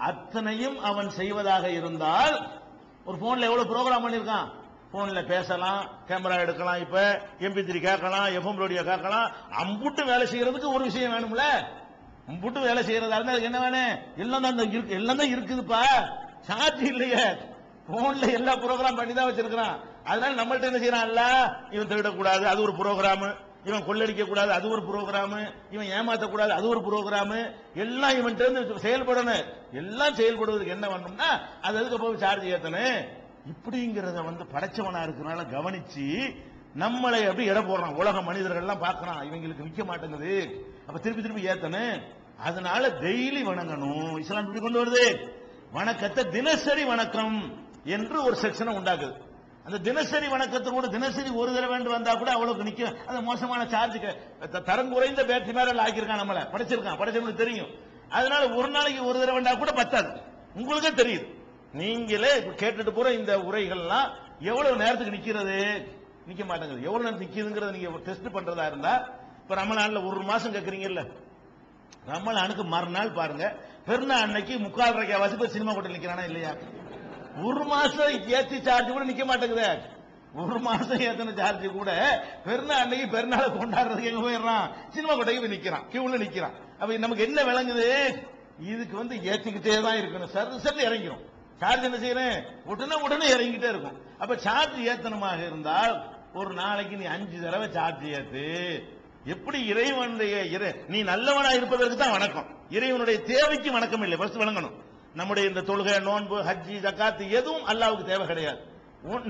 அத்தனையும் அவன் செய்வதாக இருந்தால், ஒரு போன்ல எவ்வளவு ப்ரோக்ராம் பண்ணிருக்கான். போன்ல பேசலாம், கேமரா எடுக்கலாம், இப்ப MP3 கேட்கலாம், FM ரேடியோ கேட்கலாம். அம்புட்டு வேலை செய்யறதுக்கு ஒரு விஷயம் வேணும்ல. அம்புட்டு வேலை செய்யறதா இருந்தா என்ன வேணும்? எல்லாம் தான் இருக்குதுப்பா. சார்ஜ் இல்லையே, போன்ல எல்லா ப்ரோக்ராம் பண்ணி தான் வச்சிருக்கான். அதனால நம்மள்ட்ட என்ன செய்யறான்? இவன் திருடக்கூடாது, அது ஒரு ப்ரோக்ராம். இவன் கொள்ளடிக்க கூடாது, அது ஒரு ப்ரோக்ராம். இவன் ஏமாத்தக்கூடாது, அது ஒரு ப்ரோக்ராம். எல்லாம் இவன் செயல்படணும். எல்லாம் செயல்படுவதற்கு என்ன பண்ணணும்னா அது அதுக்கு போய் சார்ஜ் ஏத்தணும். இப்படிங்கிறத படைச்சவனா இருக்கிறனால கவனிச்சு நம்மளை அப்படி எடை போடுறான். உலக மனிதர்கள் எல்லாம் பார்க்கறான், இவங்களுக்கு நிக்க மாட்டேங்குது, அப்ப திருப்பி திருப்பி ஏத்தணும். அதனால டெய்லி வணங்கணும். இஸ்லாம் இப்படி கொண்டு வருது. வணக்கத்தை தினசரி வணக்கம் என்று ஒரு செக்ஷனை உண்டாக்குது. அந்த தினசரி வணக்கத்தோடு தினசரி ஒரு தடவை வந்தா கூட அவ்வளவுக்கு நிக்கும். அந்த மோசமான சார்ஜ் தரம் குறைந்த பேட்டரி மேல ஆக்கியிருக்கான், நம்மள படைச்சவனுக்கு தெரியும். அதனால ஒரு நாளைக்கு ஒரு தடவை வந்தா கூட பத்தாது. உங்களுக்கே தெரியுது. நீங்களே கேட்டுட்டு போற இந்த உரைகள்லாம் எவ்வளவு நேரத்துக்கு நிக்கிறது? நிக்க மாட்டேங்குது. எவ்வளவு நேரம் நிக்குதுங்கிறத நீங்க டெஸ்ட் பண்றதா இருந்தா, இப்ப ரமலான்ல ஒரு மாசம் கேட்கறீங்கல்ல, ரமலானுக்கு மறுநாள் பாருங்க, பெருநாள் அன்னைக்கு 3/4 ரக்காத் வாசி சினிமா கூட நிக்கிறானா இல்லையா? ஒரு மாசம் ஏத்தி சார்ஜ் கூட நிக்க மாட்டேங்குது. ஒரு மாசம் ஏத்தன சார்ஜ் கூட பெருநாள் அன்னைக்கு பெருநாளை கொண்டாடுறதுக்கு எங்க போயிடுறான், சினிமா கொட்டைக்கு போய் நிக்கிறான், கியூல நிக்கிறான். அப்ப நமக்கு என்ன விளங்குது, இதுக்கு ஏத்திக்கிட்டே தான் இருக்கணும், சரி இறங்கிடும். சார்ஜ் என்ன செய்யறேன், உடனே இறங்கிட்டே இருக்கும். அப்ப சார்ஜ் ஏத்தனமாக இருந்தால் ஒரு நாளைக்கு நீ 5 தடவை சார்ஜ் ஏத்து. எப்படி இறைவனுடைய நீ நல்லவனா இருப்பதற்கு தான் வணக்கம், இறைவனுடைய தேவைக்கு வணக்கம் இல்லை. ஃபர்ஸ்ட் விளங்கணும். நம்முடைய இந்த தொழுகை, நோன்பு, ஹஜ்ஜி, ஜகாத் எதுவும் அல்லாஹ்வுக்கு தேவை கிடையாது.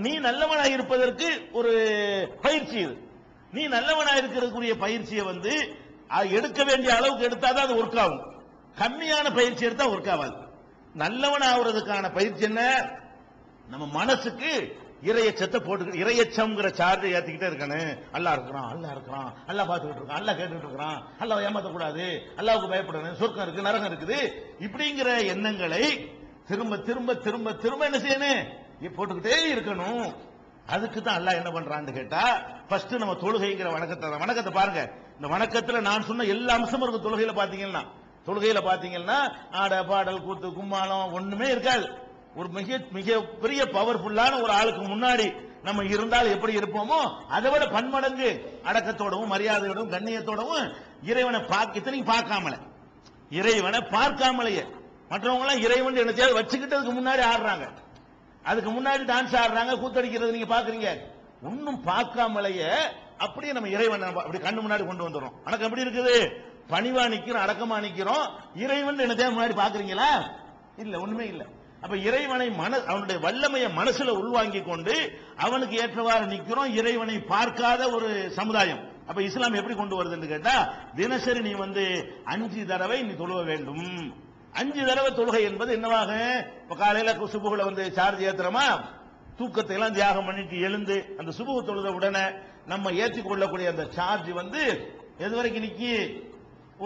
நீ நல்லவனா இருப்பதற்கு ஒரு பயிற்சி இது. நீ நல்லவனா இருக்கிறதுக்குரிய பயிற்சியை எடுக்க வேண்டிய அளவுக்கு எடுத்தாதான் அது ஒர்க் ஆகும். கம்மியான பயிற்சி எடுத்தா ஒர்க் ஆகாது. நல்லவன் ஆகுறதுக்கான பயிற்சி என்ன, நம்ம மனசுக்கு இறையச்சத்தை போட்டு, இறையச்சம்ங்கிற சார்ஜை ஏத்திக்கிட்டே இருக்கணும். அல்லாஹ் இருக்கிறான், அல்லாஹ் பார்த்துக்கிட்டு இருக்கான், அல்லாஹ் கேட்டுக்கிட்டு இருக்கான், அல்லாஹ் ஏமாத்தக்கூடாது, அல்லாஹ்வுக்கு பயப்படணும், சொர்க்கம் இருக்கு, நரகம் இருக்குது, இப்படிங்கிற எண்ணங்களை திரும்ப திரும்ப திரும்ப திரும்ப என்ன செய்யணும், போட்டுக்கிட்டே இருக்கணும். அதுக்கு தான் அல்லாஹ் என்ன பண்றான்னு கேட்டா, ஃபர்ஸ்ட் நம்ம தொழுகைங்கிற வணக்கத்தை பாருங்க. இந்த வணக்கத்துல நான் சொன்ன எல்லா அம்சமும் இருக்கு. தொழுகையில பாத்தீங்கன்னா ஆட பாடல் கூத்து கும்மாளம் ஒண்ணுமே இருக்காது. ஒரு மிக பெரிய பவர்ஃபுல்லான ஒரு ஆளுக்கு முன்னாடி நம்ம இருந்தால் எப்படி இருப்போமோ அதை விட பன்மடங்கு அடக்கத்தோடவும் மரியாதையோடவும் கண்ணியத்தோடவும் இறைவனை பார்க்காமலேயே மற்றவங்க எல்லாம் இறைவன் என்ன வச்சுக்கிட்டதுக்கு முன்னாடி ஆடுறாங்க, அதுக்கு முன்னாடி டான்ஸ் ஆடுறாங்க, கூத்தடிக்கிறது நீங்க பாக்குறீங்க. ஒன்னும் பார்க்காமலேயே அப்படியே நம்ம இறைவன் அப்படி கண்ணு முன்னாடி கொண்டு வந்துடும். வணக்கம் எப்படி இருக்குது, பணிவா நிக்கிறோம், அடக்கமா நிக்கிறோம். இறைவன் என்ன முன்னாடி பாக்குறீங்களா, இல்ல, ஒண்ணுமே இல்ல. அப்ப இறைவனை அவனுடைய வல்லமையை மனசுல உள்வாங்கி கொண்டு அவனுக்கு ஏற்றவாறு நிக்கிறோம். இறைவனை பார்க்காத ஒரு சமுதாயம். அப்ப இஸ்லாம் எப்படி கொண்டு வருதுன்னு கேட்டா, தினசரி நீ 5 தடவை நீ தொழுவ வேண்டும். 5 தடவை தொழுகை என்பது என்னவாக, இப்ப காலையில சுபுகுல சார்ஜ் ஏத்துறோமா, தூக்கத்தை எல்லாம் தியாகம் பண்ணிட்டு எழுந்து அந்த சுபுகு தொழுத உடனே நம்ம ஏற்றி கொள்ளக்கூடிய அந்த சார்ஜ் எது வரைக்கும் நிக்கி,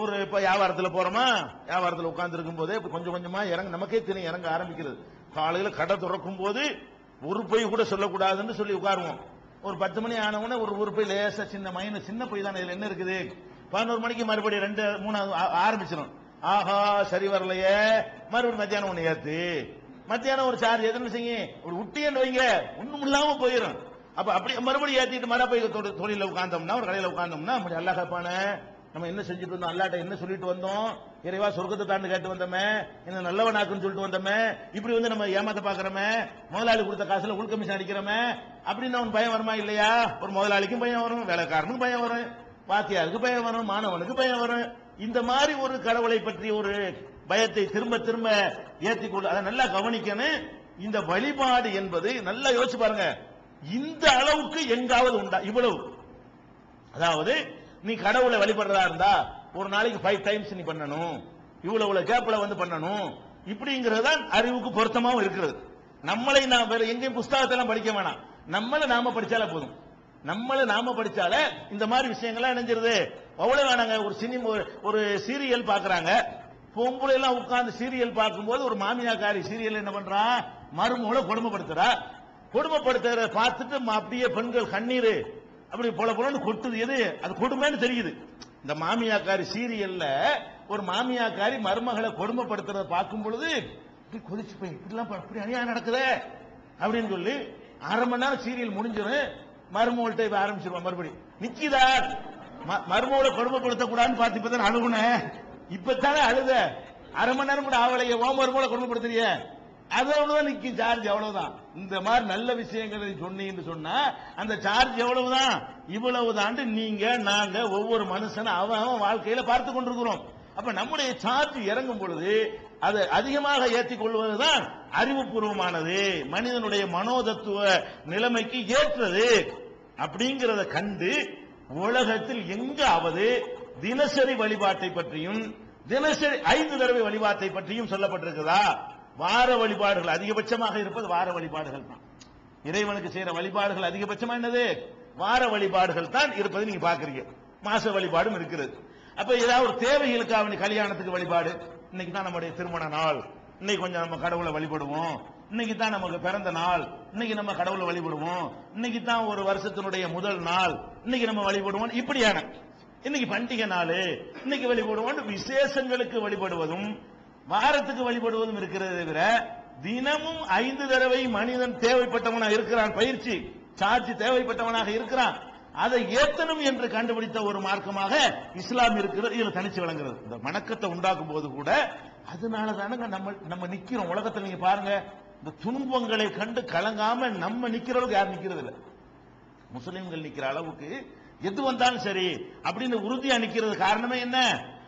ஒரு இப்ப வியாபாரத்தில் போறோமா, வியாபாரத்தில் உட்கார்ந்து இருக்கும் போதே கொஞ்சம் கொஞ்சமா நமக்கே தெரியும் இறங்க ஆரம்பிக்கிறது. காலையில கடை திறக்கும் போது ஒரு பொய் கூட சொல்லக்கூடாதுன்னு சொல்லி உட்காருவோம். ஒரு 10 மணி ஆனவுடனே ஒரு பொய் லேசா சின்ன பொய் தான், இதுல என்ன இருக்குது, 11 மணிக்கு மறுபடியும் 2 3 ஆரம்பிச்சிடும். ஆஹா சரி வரலையே, மறுபடியும் மத்தியானம் ஒண்ணு ஏத்து, மத்தியானம் ஒரு சார்ஜ் எதுன்னு செய்யும், ஒரு உட்டியன்னு வைங்க, ஒண்ணும் இல்லாம போயிடும். அப்ப அப்படி மறுபடியும் ஏத்திட்டு மறுபடியும் தொழில உட்கார்ந்தோம்னா, ஒரு கடையில உட்கார்ந்தோம்னா அல்லாஹ் கேட்பான, நம்ம என்ன செஞ்சுட்டு வந்தோம், அல்லாட்ட என்ன சொல்லிட்டு வந்தோம், இறைவா சொர்க்கத்தை தாண்டு கேட்டு வந்தோமே, என்ன நல்லவனாக்குன்னு சொல்லிட்டு வந்தோமே, இப்படி நம்ம ஏமாத்த பாக்குறோமே, முதலாளி கொடுத்த காசுல உள் கமிஷன் அடிக்கிறோமே, அப்படின்னு அவன் பயம் வருமா இல்லையா? ஒரு முதலாளிக்கும் பயம் வரும், வேலைக்காரனுக்கும் பயம் வரும், வாத்தியாருக்கு பயம் வரும், மாணவனுக்கு பயம் வரும். இந்த மாதிரி ஒரு கடவுளை பற்றி ஒரு பயத்தை திரும்ப திரும்ப ஏற்றிக்கொள்ள, அதை நல்லா கவனிக்கணும். இந்த வழிபாடு என்பது நல்லா யோசிச்சு பாருங்க, இந்த அளவுக்கு எங்காவது உண்டா இவ்வளவு? அதாவது நீ கடவுளை வழிபடுறதா இருந்தா ஒரு நாளைக்கு 5 டைம்ஸ் நீ பண்ணணும், இவ்வளவு கேப்ல பண்ணணும், இப்படிங்கிறதுதான் அறிவுக்கு பொருத்தமாவும் இருக்கிறது. நம்மளை நாம் வேற எங்கேயும் புஸ்தகத்தெல்லாம் படிக்க வேணாம், நம்மள நாம படிச்சாலே போதும். நாம படிச்சாலே இந்த மாதிரி விஷயங்கள்லாம் இணைஞ்சிருது. அவ்வளவு வேணாங்க. ஒரு சினிமா, ஒரு சீரியல் பாக்குறாங்க, பொம்பளை எல்லாம் உட்கார்ந்து சீரியல் பார்க்கும்போது ஒரு மாமியாக்காரி சீரியல் என்ன பண்றா, மருமகளை கொடுமைப்படுத்துற பார்த்துட்டு அப்படியே பெண்கள் கண்ணீர் அப்படி போல கொட்டுது. எது அது கொடுமைன்னு தெரியுது. இந்த மாமியாக்காரி சீரியல்ல ஒரு மாமியாக்காரி மருமகளை கொடுமைப்படுத்துறத பார்க்கும் பொழுது கொதிச்சு போய் இப்படி அநியாயம் நடக்குது அப்படின்னு சொல்லி 1/2 மணி நேரம் சீரியல் முடிஞ்சிடும். மருமகள்கிட்ட ஆரம்பிச்சிருவான், மறுபடியும் நிக்கிதா, மருமகளை கொடுமைப்படுத்த கூடாதுன்னு பார்த்து இப்பதான் அழுகுனேன், இப்பதானே அழுத, 1/2 மணி நேரம் கூட ஆவலைய, ஓ மருமகளை கொடுமைப்படுத்துறிய, அது அவ்வளவுதான் நிக்கும் சார்ஜ், அவ்வளவுதான். இந்த மாதிரி நல்ல விஷயங்களை சொன்னீங்கன்னு சொன்னா அந்த சார்ஜ் எவ்வளவுதான், இவ்வளவுதான். நீங்க நாங்க ஒவ்வொரு மனுஷனும் அவன் வாழ்க்கையில பார்த்து கொண்டிருக்கிறோம். அப்ப நம்முடைய சார்ஜ் இறங்கும் பொழுது அதை அதிகமாக ஏற்றிக் கொள்வதுதான் அறிவுபூர்வமானது, மனிதனுடைய மனோதத்துவ நிலைமைக்கு ஏற்றது. அப்படிங்கிறத கண்டு உலகத்தில் எங்காவது தினசரி வழிபாட்டை பற்றியும் தினசரி 5 தடவை வழிபாட்டை பற்றியும் சொல்லப்பட்டிருக்கிறதா? வார வழிபாடுகள் அதிகபட்சமாக இருப்பது வார வழிபாடுகள் தான். இறைவனுக்கு செய்யற வழிபாடுகள் அதிகபட்சமா என்னது? வார வழிபாடுகள் தான் இருப்பது நீங்க பாக்குறீங்க. மாச வழிபாடும் இருக்கிறது. அப்ப ஏதாவது ஒரு தேவைகளுக்காக கல்யாணத்துக்கு வழிபாடு, இன்னைக்கு தான் நம்முடைய திருமண நாள், இன்னைக்கு கொஞ்சம் நம்ம கடவுளை வழிபடுவோம், இன்னைக்கு தான் நமக்கு பிறந்த நாள், இன்னைக்கு நம்ம கடவுளை வழிபடுவோம், இன்னைக்கு தான் ஒரு வருஷத்தினுடைய முதல் நாள், இன்னைக்கு நம்ம வழிபடுவோம், இப்படியான இன்னைக்கு பண்டிகை நாள், இன்னைக்கு வழிபடுவோம். விசேஷங்களுக்கு வழிபடுவதும் வாரத்துக்கு வழிபடுவதும் இருக்கிறது தவிர தினமும் 5 தடவை மனிதன் தேவைப்பட்டவனா இருக்கிறான் பயிற்சி, சார்ஜ் தேவைப்பட்டவனாக இருக்கிறான், அதை ஏத்தனும் என்று கண்டுபிடித்த ஒரு மார்க்கமாக இஸ்லாம் இருக்கிறது. இதுல தனிச்சு விளங்குறது இந்த வணக்கத்தை உண்டாக்கும் போது கூட அதனால தானங்க நம்ம நிக்கிறோம். உலகத்தில் நீங்க பாருங்க, இந்த துன்பங்களை கண்டு கலங்காம நம்ம நிக்கிற அளவுக்கு யாரும் நிக்கிறது இல்லை. முஸ்லிம்கள் நிக்கிற அளவுக்கு எது வந்தாலும் சரி அப்படின்னு உறுதியா நிக்கிறது காரணமே என்ன?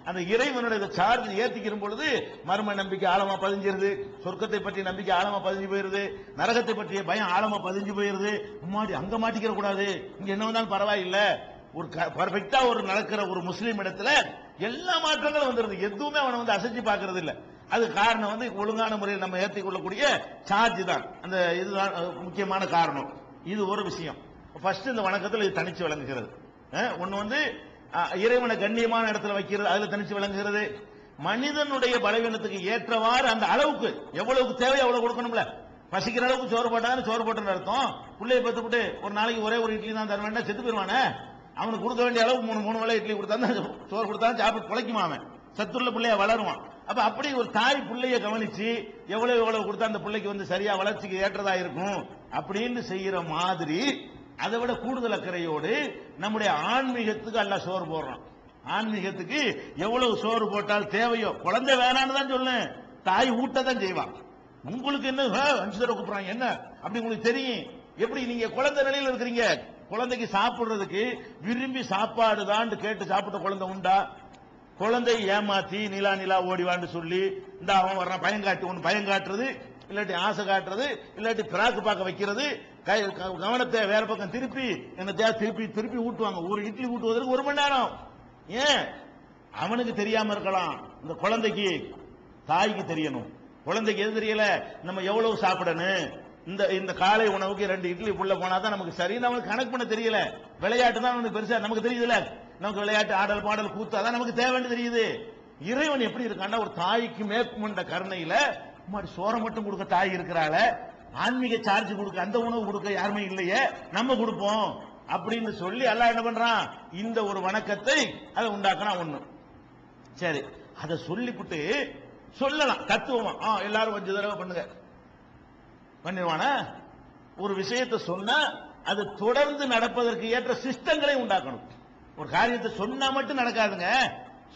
அந்த இறைவனுடைய சார்ஜ் ஏத்திக்கிற பொழுது மர்ம நம்பிக்கை ஆழமா பதிஞ்சிருது, சொர்க்கத்தை பற்றிய நம்பிக்கை ஆழமா பதிஞ்சு போயிருது, நரகத்தை பற்றிய பயம் ஆழமா பதிஞ்சு போயிருது. முன்னாடி அங்க மாட்டிக்கிற கூடாது, இங்க என்ன வந்தாலும் பரவாயில்லை. ஒரு பர்ஃபெக்டா ஒரு நடக்கிற ஒரு முஸ்லீம் இடத்துல எல்லா மாற்றங்களும் வந்துருது, எதுவுமே அவனை வந்து அசைச்சு பாக்குறது இல்ல. அது காரணம் வந்து ஒழுங்கான முறையில் நம்ம ஏற்றிக் கொள்ளக்கூடிய சார்ஜ் தான். அந்த இதுதான் முக்கியமான காரணம். இது ஒரு விஷயம். ஃபர்ஸ்ட் இந்த வணக்கத்தில் இது தனிச்சு விளங்குகிறது. ஒன்னு வந்து இறைவனை கண்ணியமான இடத்துல வைக்கிறது, அதுல தனிச்சு விளங்குகிறது. மனிதனுடைய பலவீனத்துக்கு ஏற்றவாறு அந்த அளவுக்கு எவ்வளவுக்கு தேவை அவ்வளவு கொடுக்கணும்ல. பசிக்கிற அளவுக்கு சோறு போட்டாலும் சோறு போட்டுன்னு அர்த்தம். பிள்ளைய பத்துக்கிட்டு ஒரு நாளைக்கு ஒரே ஒரு இட்லி தான் தர வேண்டாம், செத்து போயிருவானே. அவனுக்கு கொடுக்க வேண்டிய அளவுக்கு மூணு வேளை இட்லி கொடுத்தா சோறு கொடுத்தாலும் சாப்பிட்டு பிழைக்குமா, அவன் சத்துள்ள பிள்ளைய வளருவான். அப்ப அப்படி ஒரு தாய் பிள்ளைய கவனிச்சு எவ்வளவு கொடுத்தா அந்த பிள்ளைக்கு வந்து சரியா வளர்ச்சிக்கு ஏற்றதா இருக்கும் அப்படின்னு செய்யற மாதிரி அதை விட கூடுதல் அக்கறையோடு நம்முடைய ஆன்மீகத்துக்கு எல்லாம் சோறு போடுறான். ஆன்மீகத்துக்கு எவ்வளவு சோறு போட்டால் தேவையோ, குழந்தை வேணான்னு தான் சொல்லு, தாய் ஊட்டதான் செய்வான். உங்களுக்கு என்ன 5 தடவை கூப்பிடுறாங்க என்ன அப்படி உங்களுக்கு தெரியும். எப்படி நீங்க குழந்தை நிலையில் இருக்கிறீங்க, குழந்தைக்கு சாப்பிடுறதுக்கு விரும்பி சாப்பாடு தான் கேட்டு சாப்பிட்ட குழந்தை உண்டா? குழந்தை ஏமாத்தி நிலா ஓடிவான்னு சொல்லி இந்த அவன் வர்றான் பயங்காட்டி ஒன்று பயங்காட்டுறது, இல்லாட்டி ஆசை காட்டுறது, இல்லாட்டி பிராக்கு பார்க்க வைக்கிறது, கவனத்தை வேற பக்கம் திருப்பி என்ன திருப்பி ஊட்டுவாங்க. ஒரு இட்லி ஊட்டுவதற்கு 1 மணி நேரம். ஏன்? அவனுக்கு தெரியாம இருக்கலாம், இந்த குழந்தைக்கு தாய்க்கு தெரியணும். குழந்தைக்கு எது தெரியல, நம்ம எவ்வளவு சாப்பிடணும், இந்த காலை உணவுக்கு 2 இட்லி உள்ள போனாதான் நமக்கு சரி. நமக்கு கணக்கு பண்ண தெரியல. விளையாட்டு தான் நமக்கு பெருசா நமக்கு தெரியுதுல, நமக்கு விளையாட்டு ஆடல் பாடல் கூத்தாதான் நமக்கு தேவைன்னு தெரியுது. இறைவன் எப்படி இருக்கான்னா ஒரு தாய்க்கு மேற்கொண்ட கருணையில சோறை மட்டும் கொடுக்க தாய் இருக்கிறாள, ஆன்மீக சார்ஜ் கொடுக்க அந்த உணவு கொடுக்க யாருமே இல்லையே, நம்ம கொடுப்போம் அப்படின்னு சொல்லி அல்லாஹ் என்ன பண்றான், இந்த ஒரு வணக்கத்தை அதை உண்டாக்குறான். ஒண்ணு சரி, அதை சொல்லிவிட்டு சொல்லலாம் தத்துவமா, எல்லாரும் 5 தடவை பண்ணுங்க பண்ணிடுவானா? ஒரு விஷயத்தை சொன்னா அது தொடர்ந்து நடப்பதற்கு ஏற்ற சிஸ்டங்களை உண்டாக்கணும். ஒரு காரியத்தை சொன்னா மட்டும் நடக்காதுங்க,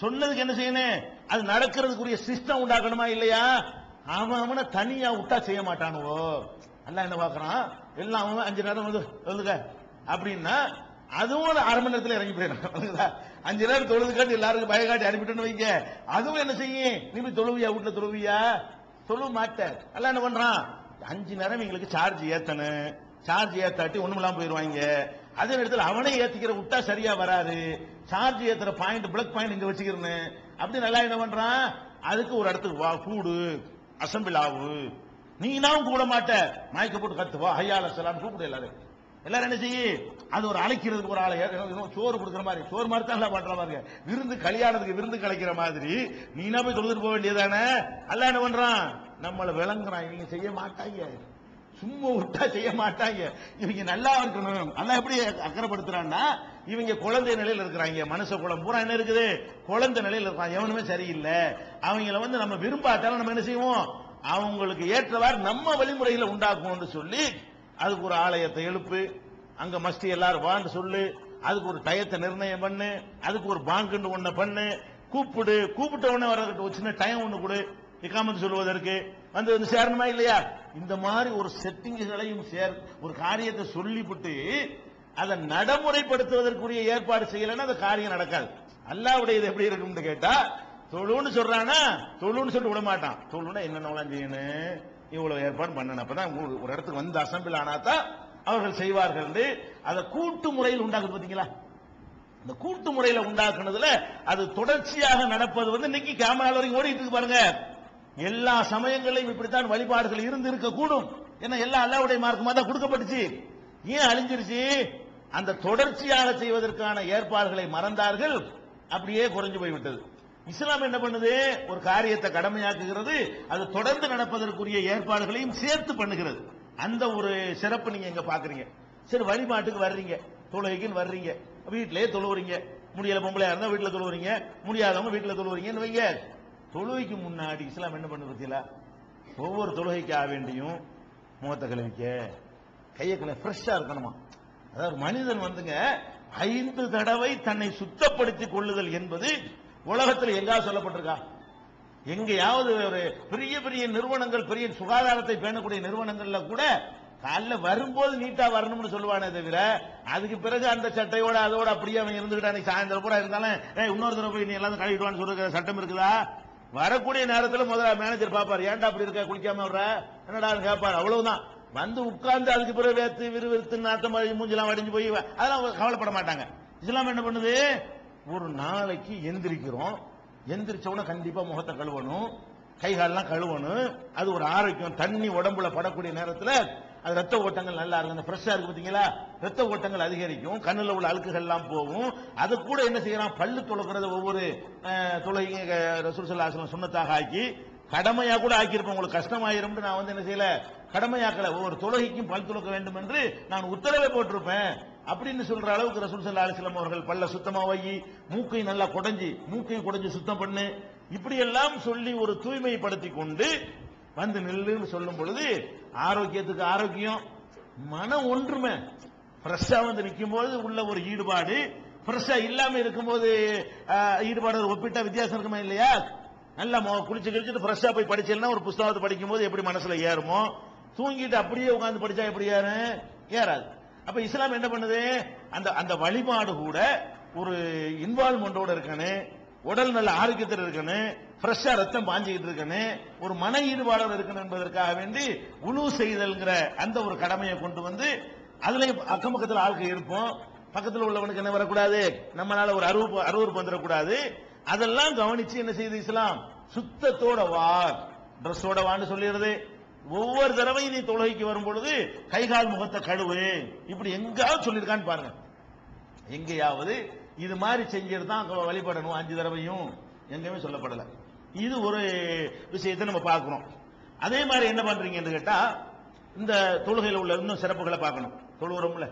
சொன்னதுக்கு என்ன செய்யணும், அது நடக்கிறதுக்குரிய சிஸ்டம் உண்டாக்கணுமா இல்லையா? அவனை தனியா விட்டா செய்ய மாட்டானுவோ. அல்லாஹ் என்ன பாக்குறான், எல்லாம் அவன் 5 நேரம் சொல்லுங்க அப்படின்னா அதுவும் 1/2 மணி நேரத்தில் இறங்கி போயிடும். 5 நேரம் தொழுது காட்டி எல்லாருக்கும் பயக்காட்டி அனுப்பிட்டு வைங்க, அதுவும் என்ன செய்யும், நீ போய் தொழுவியா, வீட்டுல தொழுவியா? தொழுவ மாட்ட. அல்லாஹ் என்ன பண்றான், 5 நேரம் எங்களுக்கு சார்ஜ் ஏத்தணும், சார்ஜ் ஏத்தாட்டி ஒண்ணுமில்லாம போயிருவாங்க. அதே நேரத்தில் அவனே ஏத்திக்கிற விட்டா சரியா வராது, சார்ஜ் ஏத்துற பாயிண்ட் பிளக் பாயிண்ட் இங்க வச்சுக்கிறேன்னு அப்படி நல்லா என்ன பண்றான், அதுக்கு ஒரு இடத்துக்கு வா, கூடு அசம்பிள் ஆகு. நீனாவும் கூட மாட்ட, மயக்க போட்டு கத்துவா ஹையால சலாம் கூப்பிடு எல்லாரும் என்ன செய்ய, அது ஒரு அழைக்கிறதுக்கு ஒரு ஆளை சோறு கொடுக்குற மாதிரி, சோறு மாதிரி தான் பண்ற மாதிரி, விருந்து கல்யாணத்துக்கு விருந்து கலைக்கிற மாதிரி நீனா போய் தொழுதுட்டு போக வேண்டியதானே. அல்ல என்ன பண்றான், நம்மளை விளங்குறான். இவங்க செய்ய மாட்டாங்க, சும்மா விட்டா செய்ய மாட்டாங்க, இவங்க நல்லா இருக்கணும். அல்ல எப்படி அக்கறைப்படுத்துறான்னா, இவங்க குழந்தை நிலையில் இருக்கிறாங்க, மனுஷ குளம் பூரா என்ன இருக்குது, குழந்தை நிலையில் இருக்கான், எவனுமே சரியில்லை. அவங்கள வந்து நம்ம விரும்பாட்டாலும் நம்ம என்ன செய்வோம், அவங்களுக்கு ஏற்றவாறு நம்ம வழிமுறையில உண்டாக்குவோம்னு சொல்லி அதுக்கு ஒரு ஆலயத்தை எழுப்பு, அங்க மஸ்தி எல்லாரும் வான்னு சொல்லு, அதுக்கு ஒரு டயத்தை நிர்ணயம் பண்ணு, அதுக்கு ஒரு பாங்குன்னு ஒண்ணு பண்ணு, கூப்பிட்ட உடனே வர்றதுக்கு ஒரு சின்ன டைம் ஒண்ணு கொடு, இக்காமத்து சொல்லுவதற்கு வந்து சேரணுமா இல்லையா? இந்த மாதிரி ஒரு செட்டிங்குகளையும் ஒரு காரியத்தை சொல்லிவிட்டு அதை நடைமுறைப்படுத்துவதற்குரிய ஏற்பாடு செய்யலன்னா அந்த காரியம் நடக்காது. அல்லாஹ்வுடைய இது எப்படி இருக்கும்னு கேட்டா, தொழுன்னு சொல்றானா, தொழுன்னு சொல்லி விட மாட்டான். தொழுன்னா என்னென்ன செய்யணும், இவ்வளவு ஏற்பாடு பண்ணணும், அப்பதான் ஒரு இடத்துக்கு வந்து அசம்பிள் ஆனாதான் அவர்கள் செய்வார்கள். அதை கூட்டு முறையில் உண்டாக்குது பாத்தீங்களா? இந்த கூட்டு முறையில உண்டாக்குனதுல அது தொடர்ச்சியாக நடப்பது வந்து இன்னைக்கு கேமரா வரைக்கும் ஓடிட்டு இருக்கு பாருங்க. எல்லா சமயங்களையும் இப்படித்தான் வழிபாடுகள் இருந்து இருக்க கூடும். ஏன்னா எல்லாம் அல்லாஹ்வுடைய மார்க்கமா தான் கொடுக்கப்பட்டுச்சு. ஏன் அழிஞ்சிருச்சு? அந்த தொடர்ச்சியாக செய்வதற்கான ஏற்பாடுகளை மறந்தார்கள், அப்படியே குறைஞ்சு போய்விட்டது. இஸ்லாம் என்ன பண்ணுது, ஒரு காரியத்தை கடமையாக்குகிறது, அது தொடர்ந்து நடப்பதற்குரிய ஏற்பாடுகளையும் சேர்த்து பண்ணுகிறது. அந்த ஒரு சிறப்பு நீங்க எங்க பாக்குறீங்க. சரி, வழிபாட்டுக்கு வர்றீங்க, தொழுகைக்குன்னு வர்றீங்க, வீட்டிலேயே தொழுவுறீங்க, முடியல பொம்பளையா இருந்தா வீட்டுல தொழுவுறீங்க, முடியாதவங்க வீட்டுல தொழுவுறீங்கன்னு வைங்க. தொழுகைக்கு முன்னாடி இஸ்லாம் என்ன பண்ணு பத்தியில, ஒவ்வொரு தொழுகைக்காக வேண்டியும் முகத்தை கழுவிக்க, கையை கழுவி ஃப்ரெஷ்ஷா இருக்கணுமா. அதாவது மனிதன் வந்துங்க 5 தடவை தன்னை சுத்தப்படுத்திக் கொள்ளுதல் என்பது உலகத்தில் எங்காவது சொல்லப்பட்டிருக்கா? எங்கேயாவது ஒரு பெரிய பெரிய நிறுவனங்கள், பெரிய சுகாதாரத்தை பேணக்கூடிய நிறுவனங்கள்ல கூட காலைல வரும்போது நீட்டா வரணும்னு சொல்லுவானே தவிர, அதுக்கு பிறகு அந்த சட்டையோட அதோட அப்படியே அவன் இருந்துகிட்டான் சாயந்தரம் பூரா இருந்தாலும் இன்னொரு தடவை போய் நீ எல்லாம் கழுவிடுவான்னு சொல்ற சட்டம் இருக்குதா? வரக்கூடிய நேரத்தில் முதல்ல மேனேஜர் பாப்பார், ஏன்டா அப்படி இருக்க, குளிக்காம வர்ற, என்னடா கேட்பார். அவ்வளவுதான். வந்து உட்கார்ந்து அதுக்கு பிறகு வேத்து விறுவிறுத்து நாட்டம் மூஞ்செல்லாம் வடிஞ்சு போய் அதெல்லாம் கவலைப்பட மாட்டாங்க. இஸ்லாம் என்ன பண்ணுது? ஒரு நாளைக்கு எந்திரிக்கிறோம், எந்திரிச்ச உடனே கண்டிப்பா முகத்தை கழுவணும், கைகாலெல்லாம் கழுவணும். அது ஒரு ஆரோக்கியம். தண்ணி உடம்புல படக்கூடிய நேரத்தில் அது ரத்த ஓட்டங்கள் நல்லா இருக்கும். ஃப்ரெஷ்ஷா இருக்கு பாத்தீங்களா, ரத்த ஓட்டங்கள் அதிகரிக்கும், கண்ணுல உள்ள அழுக்குகள் எல்லாம் போகும். அது கூட என்ன செய்யறான், பல்லு துளக்குறத ஒவ்வொரு தொலைங்க ரசூல் ஸல்லல்லாஹு அலைஹி வஸல்லம் சுன்னத்தாக ஆக்கி கடமையா கூட ஆக்கியிருப்பேன். உங்களுக்கு கஷ்டமாயிரும், நான் வந்து என்ன செய்யல, கடமையாக்கல. ஒவ்வொரு தொழுகைக்கும் பல் துளக்க வேண்டும் என்று நான் உத்தரவை போட்டிருப்பேன் அப்படின்னு சொல்ற அளவுக்கு ரசூல் ஸல்லல்லாஹு அலைஹி வஸல்லம் அவர்கள் பல்ல சுத்தமா வை, மூக்கை நல்லா குடைஞ்சி சுத்தம் பண்ணு, இப்படி எல்லாம் சொல்லி ஒரு தூய்மைப்படுத்தி கொண்டு வந்து நில்லுன்னு சொல்லும் பொழுது ஆரோக்கியத்துக்கு ஆரோக்கியம், மன ஒன்றுமை. ஃப்ரெஷ்ஷா வந்து நிற்கும் போது உள்ள ஒரு ஈடுபாடு, ஃப்ரெஷ்ஷா இல்லாம இருக்கும்போது ஈடுபாடு ஒப்பிட்டா வித்தியாசம் இருக்குமா இல்லையா? நல்லா குளிச்சு கிழிச்சிட்டு ஃப்ரெஷ்ஷா போய் படிச்சேன்னா ஒரு புத்தகத்தை படிக்கும் போது எப்படி மனசுல ஏறுமோ, தூங்கிட்டு அப்படியே உட்கார்ந்து படிச்சா எப்படி ஏறாது. அப்ப இஸ்லாம் என்ன பண்ணுது, அந்த அந்த வழிபாடு கூட ஒரு இன்வால்வ்மெண்டோட இருக்கணும், உடல் நல்ல ஆரோக்கியத்தில் இருக்கணும், ஃப்ரெஷ்ஷா ரத்தம் பாஞ்சிக்கிட்டு இருக்கணும், ஒரு மன ஈடுபாடோடு இருக்கணும் என்பதற்காக வேண்டி உழு செய்தல்ங்கிற அந்த ஒரு கடமையை கொண்டு வந்து அதுலயும் அக்கம் பக்கத்தில் ஆட்கள் இருப்போம், பக்கத்தில் உள்ளவனுக்கு என்ன வரக்கூடாது, நம்மளால ஒரு அருவருப்பு வந்துடக்கூடாது. அதெல்லாம் கவனிச்சு என்ன செய்யுது இஸ்லாம், சுத்தத்தோட வா, ட்ரெஸ்ஸோட வான்னு சொல்லிடுது. ஒவ்வொரு தடவையும் நீ தொழுகைக்கு வரும் பொழுது கைகால் முகத்தை கழுவு, இப்படி எங்காவது சொல்லியிருக்கான்னு பாருங்க. எங்கேயாவது இது மாதிரி செஞ்சிருந்தான் வழிபடணும் 5 தடவையும் எங்கேயுமே சொல்லப்படல. இது ஒரு விஷயத்தை நம்ம பார்க்கிறோம். அதே மாதிரி என்ன பண்றீங்க என்று கேட்டா, இந்த தொழுகையில் உள்ள இன்னும் சிறப்புகளை பார்க்கணும். தொழுகிறோம்ல,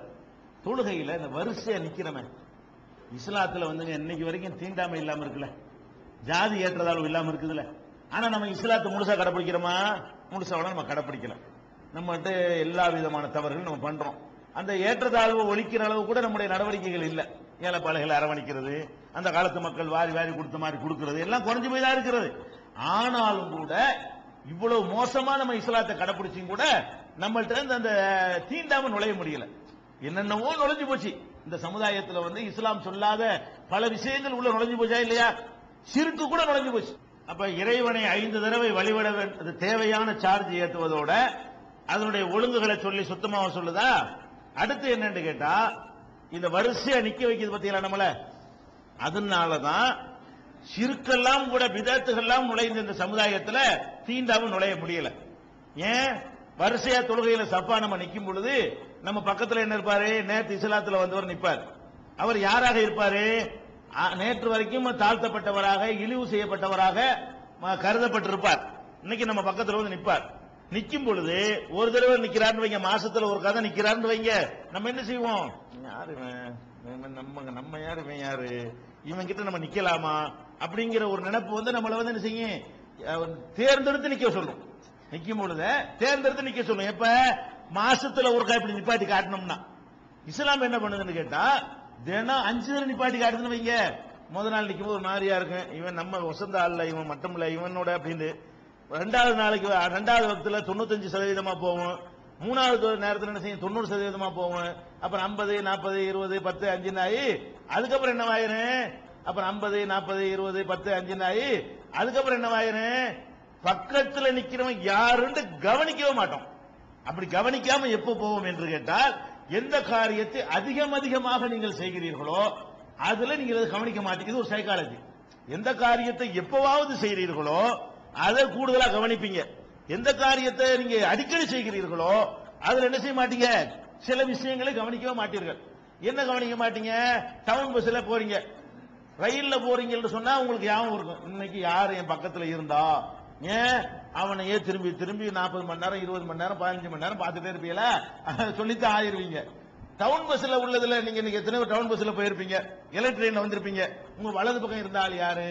தொழுகையில் இந்த வரிசையா நிக்கிறமே, இஸ்லாத்துல வந்துங்க இன்னைக்கு வரைக்கும் தீண்டாமை இல்லாம இருக்குல்ல, ஜாதி ஏற்றதாழ்வு இல்லாம இருக்குதுல்ல. ஆனா நம்ம இஸ்லாத்தை முழுசா கடைபிடிக்கிறோமா? முழுசாவோட நம்ம கடைபிடிக்கல. நம்மகிட்ட எல்லா விதமான தவறுகள் நம்ம பண்றோம். அந்த ஏற்றத்தாழ்வு ஒழிக்கிற அளவு கூட நம்முடைய நடவடிக்கைகள் இல்லை. ஏழைப்பாளைகளை அரவணைக்கிறது, அந்த காலத்து மக்கள் வாரி வாரி கொடுத்த மாதிரி கொடுக்கிறது எல்லாம் குறைஞ்சு போய் தான் இருக்கிறது. ஆனாலும் கூட இவ்வளவு மோசமா நம்ம இஸ்லாத்தை கடைபிடிச்சும் கூட நம்மள்ட்ட இருந்து அந்த தீண்டாம நுழைய முடியல. என்னென்னவோ நுழைஞ்சு போச்சு இந்த சமுதாயத்தில். வந்து இஸ்லாம் சொல்லாத பல விஷயங்கள் உள்ள நுழைஞ்சு போச்சா இல்லையா? சிறுக்கு கூட நுழைஞ்சு போச்சு. அப்ப இறைவனை 5 தடவை வழிபட அது தேவையான சார்ஜ் ஏற்றுவதோட அதனுடைய ஒழுங்குகளை சொல்லி சுத்தமாக சொல்லுதா. அடுத்து என்னன்னு கேட்டா, இந்த வரிசையா நிக்க வைக்கிறது பத்தியா நம்மள, அதனாலதான் சிறுக்கெல்லாம் கூட பிதத்துகள்லாம் நுழைந்த இந்த சமுதாயத்தில் தீண்டாமல் நுழைய முடியல. ஏன்? வரிசையா தொழுகையில சப்பா நம்ம நிக்கும் பொழுது நம்ம பக்கத்தில் என்ன இருப்பாரு, நேற்று இஸ்லாத்துல வந்தவர் நிற்பார். அவர் யாராக இருப்பாரு? நேற்று வரைக்கும் தாழ்த்தப்பட்டவராக, இழிவு செய்யப்பட்டவராக கருதப்பட்டிருப்பார். இன்னைக்கு நம்ம பக்கத்தில் வந்து நிற்பார். நிக்கும் பொழுது ஒரு தடவை நிக்கிறான்னு வைங்க, மாசத்துல ஒரு கதை நிக்கிறான்னு வைங்க, நம்ம என்ன செய்வோம், யாரு நம்ம யாரு இவன் யாரு, இவன் கிட்ட நம்ம நிக்கலாமா அப்படிங்கிற ஒரு நினைப்பு வந்து நம்மள வந்து என்ன செய்யும், தேர்ந்தெடுத்து நிக்க சொல்லும். நிக்கும் பொழுது தேர்ந்தெடுத்து நிக்க சொல்லும். எப்ப? மாசத்துல ஒரு இப்படி நிப்பாட்டி காட்டணும்னா. இஸ்லாம் என்ன பண்ணுதுன்னு கேட்டா, தினம் 5 தடவை நிப்பாட்டி காட்டுதுன்னு வைங்க, முதல் நாள் நிக்கும் போது ஒரு மாதிரியா இருக்கும், இவன் நம்ம வசந்த ஆள்ல, இவன் மட்டும் இல்ல இவனோட அப்படின்னு. 2வது நாளைக்கு 2வது வக்துல 95% போகும், 3வது நேரத்தில் என்ன செய்யும் 90% போகும். அப்புறம் 50, 40, 20, 10, 5 ஆகி அதுக்கப்புறம் என்னவாயிரும், அப்புறம் 50, 40, 20, 10, 5 ஆகி அதுக்கப்புறம் என்னவாயிரும், பக்கத்துல நிக்கிறவன் யாருன்னு கவனிக்கவே மாட்டோம். அப்படி கவனிக்காம எப்ப போவோம் என்று கேட்டால், எந்த காரியத்தை அதிகமாக நீங்கள் செய்கிறீர்களோ அதுல நீங்கள் கவனிக்க மாட்டீங்க. இது ஒரு சைக்காலஜி. எந்த காரியத்தை எப்பவாவது செய்கிறீர்களோ அதை கூடுதலா கவனிப்பீங்க. எந்த காரியத்தை நீங்க அடிக்கடி செய்கிறீர்களோ அதுல என்ன செய்ய மாட்டீங்க, சில விஷயங்களை கவனிக்கவே மாட்டீர்கள். என்ன கவனிக்க மாட்டீங்க? டவுன் பஸ்ல போறீங்க, ரயில்ல போறீங்கன்னு சொன்னா உங்களுக்கு ஞாபகம் இருக்கும், இன்னைக்கு யாரு என் பக்கத்துல இருந்தா, ஏன் அவனையே திரும்பி 40 மணி நேரம் 20 மணி நேரம் 15 மணி நேரம் பார்த்துட்டே இருப்பீங்களா, சொல்லித்தான் ஆயிருவீங்க. டவுன் பஸ்ல உள்ளதுல நீங்க எத்தனை டவுன் பஸ்ல போயிருப்பீங்க, எலக்ட்ரிக் ட்ரெயின்ல வந்திருப்பீங்க, உங்க வலது பக்கம் இருந்தால் யாரு,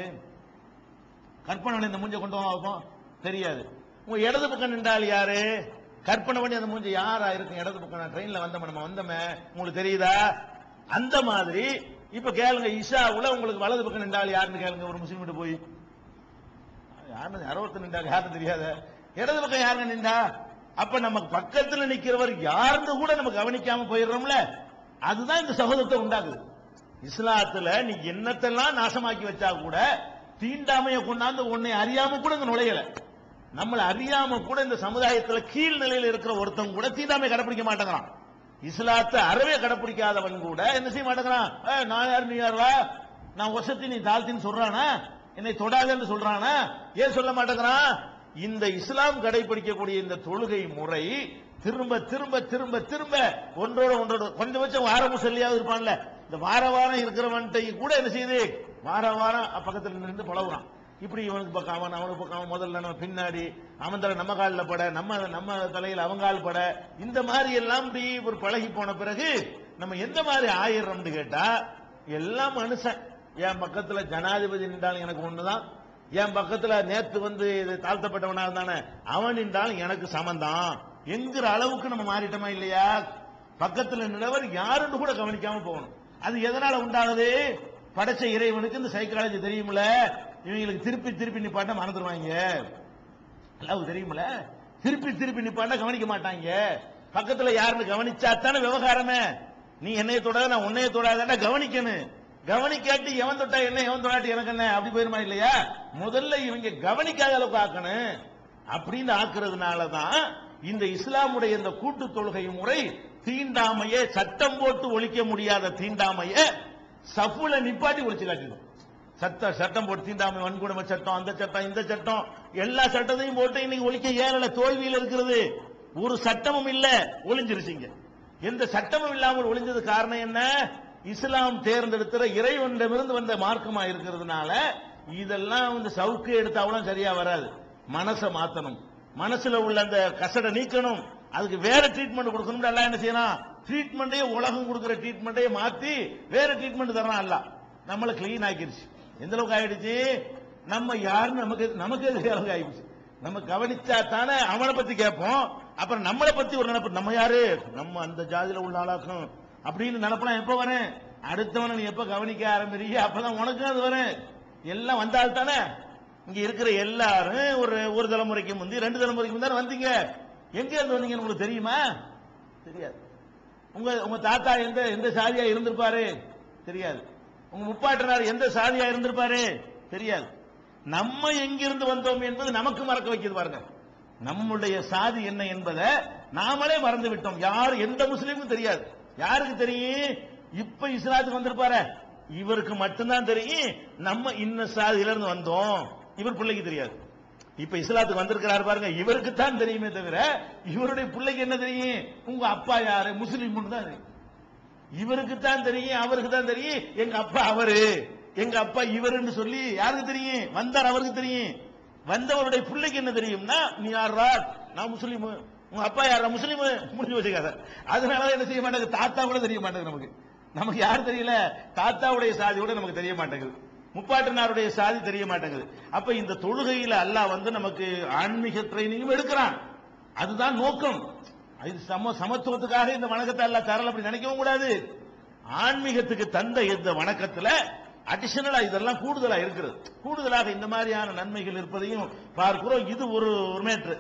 கற்பனை இந்த மூஞ்ச கொண்டு வைப்போம் தெரியாது. உங்க இடது பக்கம் நின்றால் யாரு, கற்பனை பண்ணி அந்த மூஞ்சி யாரா இருக்கும், இடது பக்கம் நான் ட்ரெயின்ல நம்ம வந்தோமே உங்களுக்கு தெரியுதா? அந்த மாதிரி இப்ப கேளுங்க, இஷாவுல உங்களுக்கு வலது பக்கம் நின்றால் யாருன்னு கேளுங்க, ஒரு முஸ்லீம் கிட்ட போய் யாருன்னு யாரோ ஒருத்தர் நின்றாங்க, யாருன்னு தெரியாத. இடது பக்கம் யாருன்னு நின்றா, அப்ப நம்ம பக்கத்துல நிக்கிறவர் யாருன்னு கூட நம்ம கவனிக்காம போயிடுறோம்ல. அதுதான் இந்த சகோதரத்தை உண்டாக்குது. இஸ்லாத்துல நீ என்னத்தெல்லாம் நாசமாக்கி வச்சா கூட தீண்டாமைய கொண்டாந்து உன்னை அறியாம கூட இந்த நுழையல. நம்மள அறியாம கூட இந்த சமுதாயத்துல கீழ் நிலையில இருக்கிற ஒருத்தன் கூட தீண்டாமை கடைபிடிக்க மாட்டேங்கிறான். இஸ்லாத்தை அறவே கடைபிடிக்காதவன் கூட என்ன செய்ய மாட்டேங்கிறான். நான் யாரு நீ யாரா, நான் வசதி நீ தாழ்த்தின்னு சொல்றானா, என்னை தொடாதன்னு சொல்றானா, ஏன் சொல்ல மாட்டேங்கிறான்? இந்த இஸ்லாம் கடைபிடிக்கக்கூடிய இந்த தொழுகை முறை திரும்ப திரும்ப திரும்ப திரும்ப ஒன்றோட கொஞ்சம் வாரமும் சொல்லியாவது இருப்பான்ல, இந்த வார வாரம் இருக்கிறவன்ட்டை கூட என்ன செய்யுது, வார வாரம் பக்கத்தில் நின்று பழகுறான். இப்படி இவனுக்கு பக்கம் அவன், அவனுக்கு பக்கம் அவன், முதல்ல நம்ம பின்னாடி அவன் தலை நம்ம காலில் பட, நம்ம தலையில் அவங்கால் பட, இந்த மாதிரி எல்லாம் இப்படி ஒரு பழகி போன பிறகு நம்ம எந்த மாதிரி ஆயிரம்னு கேட்டா, எல்லாம் மனுஷன். என் பக்கத்துல ஜனாதிபதி நின்றாலும் எனக்கு ஒண்ணுதான், என் பக்கத்துல நேத்து தாழ்த்தப்பட்டவனா இருந்தானே அவன் நின்றாலும் எனக்கு சமந்தான் என்கிற அளவுக்கு நம்ம மாறிட்டோமா இல்லையா? பக்கத்துல நின்றவர் யாருன்னு கூட கவனிக்காம போகணும். அது எதனால உண்டாகுது? படைச்ச இறைவனுக்கு இந்த சைக்காலஜி தெரியுமில்ல, இவங்களுக்கு திருப்பி திருப்பி நிப்பாட்ட மறந்துடுவாங்க. அளவு தெரியுமில்ல, திருப்பி திருப்பி நிப்பாட்ட கவனிக்க மாட்டாங்க. பக்கத்துல யாருன்னு கவனிச்சா தானே விவகாரமே. நீ என்னைய தொடாத நான் உன்னைய தொடாத கவனிக்கணும். கவனிக்காட்டி எவன் தொட்டா என்ன, எவன் தொடாட்டி எனக்கு என்ன, அப்படி போயிருமா இல்லையா? முதல்ல இவங்க கவனிக்காத அளவுக்கு ஆக்கணும். அப்படின்னு ஆக்குறதுனாலதான் இந்த இஸ்லாமுடைய இந்த கூட்டு தொழுகை முறை தீண்டாமையை சட்டம் போட்டு ஒழிக்க முடியாத தீண்டாமையை சஃபுல நிப்பாட்டி ஒழிச்சு காட்டுது. சட்டம் போட்டு தீண்டாமை, வன்கொடுமை சட்டம், அந்த சட்டம், இந்த சட்டம், எல்லா சட்டத்தையும் போட்டு இன்னைக்கு ஒழிக்க ஏறல, தோல்வியில் இருக்கிறது. ஒரு சட்டமும் இல்ல, ஒளிஞ்சிருச்சுங்க. எந்த சட்டமும் இல்லாமல் ஒளிஞ்சது காரணம் என்ன? இஸ்லாம் தேர்ந்தெடுக்கிற இறைவனிடமிருந்து வந்த மார்க்கமா இருக்கிறதுனால இதெல்லாம் சவுக்கு எடுத்தாலும் சரியா வராது. மனசை மாத்தணும், மனசுல உள்ள அந்த கசடை நீக்கணும், அதுக்கு வேற ட்ரீட்மெண்ட் கொடுக்கணும். எல்லாம் என்ன செய்யணும்? ட்ரீட்மெண்ட்டே உலகம் கொடுக்கிற ட்ரீட்மெண்ட்டே மாத்தி வேற ட்ரீட்மெண்ட் தரணும். அல்ல நம்மள கிளீன் ஆக்கிருச்சு. எந்த அளவுக்கு ஆயிடுச்சு? நம்ம யாருன்னு நமக்கு அளவுக்கு ஆயிடுச்சு. நம்ம கவனிச்சா தானே அவனை பத்தி கேட்போம். அப்புறம் நம்மளை பத்தி ஒரு நினைப்பு, நம்ம யாரு, நம்ம அந்த ஜாதியில உள்ள ஆளாக்கும் அப்படின்னு நினைப்பலாம். எப்ப வரேன்? அடுத்தவனை நீ எப்ப கவனிக்க ஆரம்பிக்கிறீங்க அப்பதான் உனக்கு அது வரேன். எல்லாம் வந்தால் தானே. இங்க இருக்கிற எல்லாரும் ஒரு தலைமுறைக்கு முந்தி, 2 தலைமுறைக்கு முந்தி வந்தீங்க. எங்க இருந்து வந்தீங்கன்னு உங்களுக்கு தெரியுமா? தெரியாது. உங்க தாத்தா எந்த சாதியா இருந்திருப்பாரு? தெரியாது. உங்க முப்பாட்டனார் எந்த சாதியா இருந்திருப்பாரு? தெரியாது. நம்ம எங்கிருந்து வந்தோம் என்பது நமக்கு மறக்க வைக்கிறது பாருங்க. நம்முடைய சாதி என்ன என்பதை நாமளே மறந்து விட்டோம். யார் எந்த முஸ்லீமும் தெரியாது. யாருக்கு தெரியும்? இப்ப இஸ்லாத்துக்கு வந்திருப்பாரு, இவருக்கு மட்டும்தான் தெரியும் நம்ம இன்ன சாதியில இருந்து வந்தோம். இவர் பிள்ளைக்கு தெரியாது. இப்ப இஸ்லாத்துக்கு வந்திருக்கிறார் பாருங்க, இவருக்கு தான் தெரியுமே தவிர இவருடைய பிள்ளைக்கு என்ன தெரியும்? உங்க அப்பா யாரு, முஸ்லீம் தான் தெரியும். இவருக்கு தான் தெரியும், அவருக்கு தான் தெரியும் எங்க அப்பா அவரு, எங்க அப்பா இவருன்னு சொல்லி யாருக்கு தெரியும்? வந்தார் அவருக்கு தெரியும். வந்தவருடைய பிள்ளைக்கு என்ன தெரியும்னா, நீ யாரா? நான் முஸ்லீம். உங்க அப்பா யாரா? முஸ்லீம். முடிஞ்சு வச்சுக்காத. அதனால என்ன செய்ய மாட்டேங்குது? தாத்தா கூட தெரிய மாட்டேங்குது. நமக்கு யாரு தெரியல? தாத்தாவுடைய சாதி கூட நமக்கு தெரிய மாட்டேங்குது, முப்பாட்டனாருடைய சாதி தெரிய மாட்டேங்குது. அப்ப இந்த தொழுகையில அல்லாஹ் நமக்கு ஆன்மீக ட்ரைனிங்கும் எடுக்கிறான். அதுதான் நோக்கம். இது சமத்துவத்துக்காக இந்த வணக்கத்தை அல்லாஹ் தரல அப்படி நினைக்கவும் கூடாது. ஆன்மீகத்துக்கு தந்த இந்த வணக்கத்துல அடிஷனலா இதெல்லாம் கூடுதலா இருக்கிறது. கூடுதலாக இந்த மாதிரியான நன்மைகள் இருப்பதையும் பார்க்கிறோம். இது ஒரு மேட்ரு.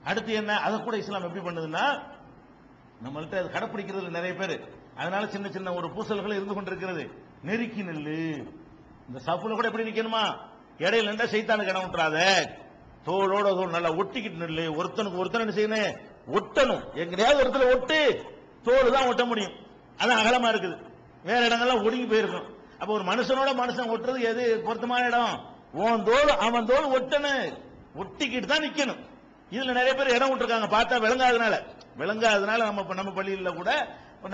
அடுத்து என்ன? அதை கூட இஸ்லாம் எப்படி பண்ணுதுன்னா, நம்மள்ட்ட அது கடைப்பிடிக்கிறது நிறைய பேர். அதனால சின்ன சின்ன ஒரு பூசல்கள் இருந்து கொண்டிருக்கிறது. நெருக்கி நெல்லு, இந்த சப்புல கூட எப்படி நிக்கணுமா? இடையில நின்றா சைத்தானுக்கு இடம் விட்டுறாத, தோளோட தோல் நல்லா ஒட்டிக்கிட்டு நெல்லு. ஒருத்தனுக்கு ஒருத்தன் என்ன செய்யணும்? ஒட்டணும். எங்கேயாவது ஒருத்தர் ஒட்டு, தோல் தான் ஒட்ட முடியும். அதான் அகலமா இருக்குது. வேற இடங்கள்லாம் ஒடுங்கி போயிருக்கும். அப்ப ஒரு மனுஷனோட மனுஷன் ஒட்டுறது எது பொருத்தமான இடம்? உன் தோல் அவன் தோல் ஒட்டணும், ஒட்டிக்கிட்டு தான் நிக்கணும். இதுல நிறைய பேர் இடம் விட்டுருக்காங்க, பார்த்தா விளங்காததுனால நம்ம பள்ளியில கூட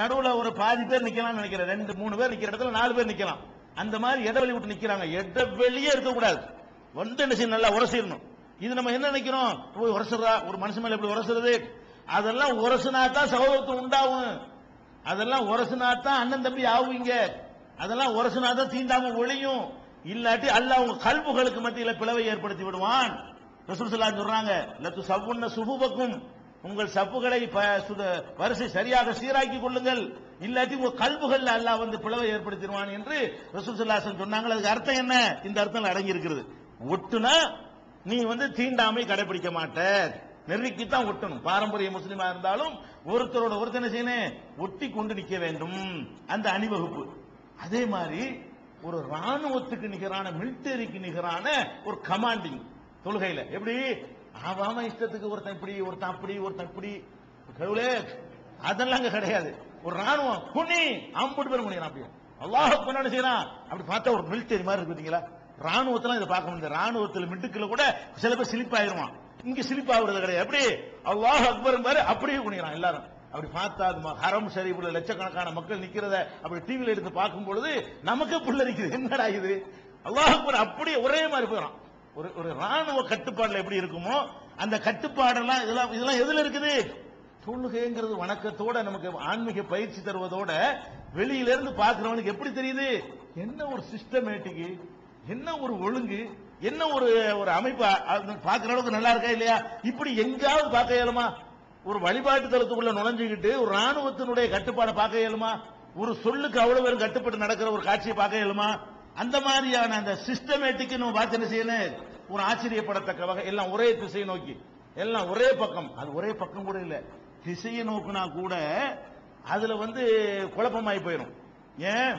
நடுவுல ஒரு பாதி பேர் நிக்கலாம் நினைக்கிறேன். 2-3 பேர் நிக்கிற இடத்துல 4 பேர் நிக்கலாம். அந்த மாதிரி இடைவெளி விட்டு நிக்கிறாங்க. இடைவெளியே இருக்கக்கூடாது. என்ன செய்யணும்? நல்லா உரசிடணும். இது நம்ம என்ன நினைக்கிறோம்? போய் உரசுறா, ஒரு மனுஷன் மேல எப்படி உரசுறது? அதெல்லாம் உரசுனா தான் சகோதரத்துவம் உண்டாகும். அதெல்லாம் உரசுனா தான் அண்ணன் தம்பி ஆகுவீங்க. அதெல்லாம் உரசுனா தான் தீண்டாம ஒளியும். இல்லாட்டி அல்லாஹ் உங்க கல்புகளுக்கு மத்தியில பிளவை ஏற்படுத்தி விடுவான். ரசூல் ஸல்லல்லாஹு அலைஹி வஸல்லம் சொல்றாங்க, லத்து சவ்வுன்ன சுஹூபக்கும், உங்கள் சப்புகளை வரிசை சரியாக சீராக்கி கொள்ளுங்கள், இல்லாட்டி உங்க கல்புகள் அல்லாஹ் வந்து பிளவை ஏற்படுத்திடுவான் என்று ரசூல் ஸல்லல்லாஹு அலைஹி வஸல்லம் சொன்னாங்க. அதுக்கு அர்த்தம் என்ன? இந்த அர்த்தம் அடங்கி இருக்கிறது. ஒட்டுனா நீ வந்து தீண்டாமை கடைபிடிக்க மாட்ட, நெருக்கி தான் ஒட்டணும். பாரம்பரிய முஸ்லிமா இருந்தாலும் ஒருத்தரோட ஒருத்தர் என்ன செய்யணும், ஒட்டி கொண்டு நிக்க வேண்டும். அந்த அணிவகுப்பு அதே மாதிரி ஒரு ராணுவத்துக்கு நிகரான, மிலிட்டரிக்கு நிகரான ஒரு கமாண்டிங் தொழுகையில எப்படி ஆவாம இஷ்டத்துக்கு ஒருத்தன் இப்படி ஒருத்தன் அப்படி ஒருத்தன் இப்படி கடவுளே அதெல்லாம் அங்க கிடையாது. ஒரு ராணுவம் குனி அம்புட்டு பேர் முடியும் அப்படியே அல்லாஹ் அக்பர் செய்யறான். அப்படி பார்த்தா ஒரு மிலிட்டரி மாதிரி இருக்கு பாத்தீங்களா? ராணுவத்துல இதை பார்க்க முடியாது. ராணுவத்தில் மிட்டுக்குள்ள கூட சில பேர் சிலிப்பாயிருவான், இங்க சிலிப்பாகிறது கிடையாது. எப்படி அல்லாஹ் அக்பர் பாரு அப்படியே குனிகிறான் எல்லாரும். அப்படி பார்த்தா ஹரம் ஷரீஃப்ல லட்சக்கணக்கான மக்கள் நிக்கிறத அப்படி டிவில எடுத்து பார்க்கும் பொழுது நமக்கு புல்லரிக்குது, என்னடா இது அல்லாஹ் அக்பர் அப்படியே ஒரே மாதிரி போயிடும். ஒரு ராணுவ கட்டுப்பாடுல எப்படி இருக்குமோ அந்த கட்டுப்பாடெல்லாம் இதெல்லாம் எதுல இருக்குது? தொழுகைங்கிறது வணக்கத்தோட நமக்கு ஆன்மீக பயிற்சி தருவதோட வெளியிலிருந்து பார்க்கிறவனுக்கு எப்படி தெரியுது? என்ன ஒரு சிஸ்டமேட்டிக், என்ன ஒரு ஒழுங்கு, என்ன ஒரு அமைப்பு பார்க்கிற அளவுக்கு நல்லா இருக்கா இல்லையா? இப்படி எங்காவது பார்க்க இயலுமா? ஒரு வழிபாட்டு தளத்துக்குள்ள நுழைஞ்சுக்கிட்டு ஒரு ராணுவத்தினுடைய கட்டுப்பாடை பார்க்க இயலுமா? ஒரு சொல்லுக்கு அவ்வளவு பேரும் கட்டுப்பட்டு நடக்கிற ஒரு காட்சியை பார்க்க இயலுமா? அந்த மாதிரியான அந்த சிஸ்டமேட்டிக் நம்ம பார்த்து என்ன செய்யணும், ஒரு ஆச்சரியப்படத்தக்க வகை எல்லாம் ஒரே திசையை நோக்கி, எல்லாம் ஒரே பக்கம். அது ஒரே பக்கம் கூட இல்ல, திசையை நோக்குனா கூட அதுல வந்து குழப்பமாய் போயிடும். ஏன்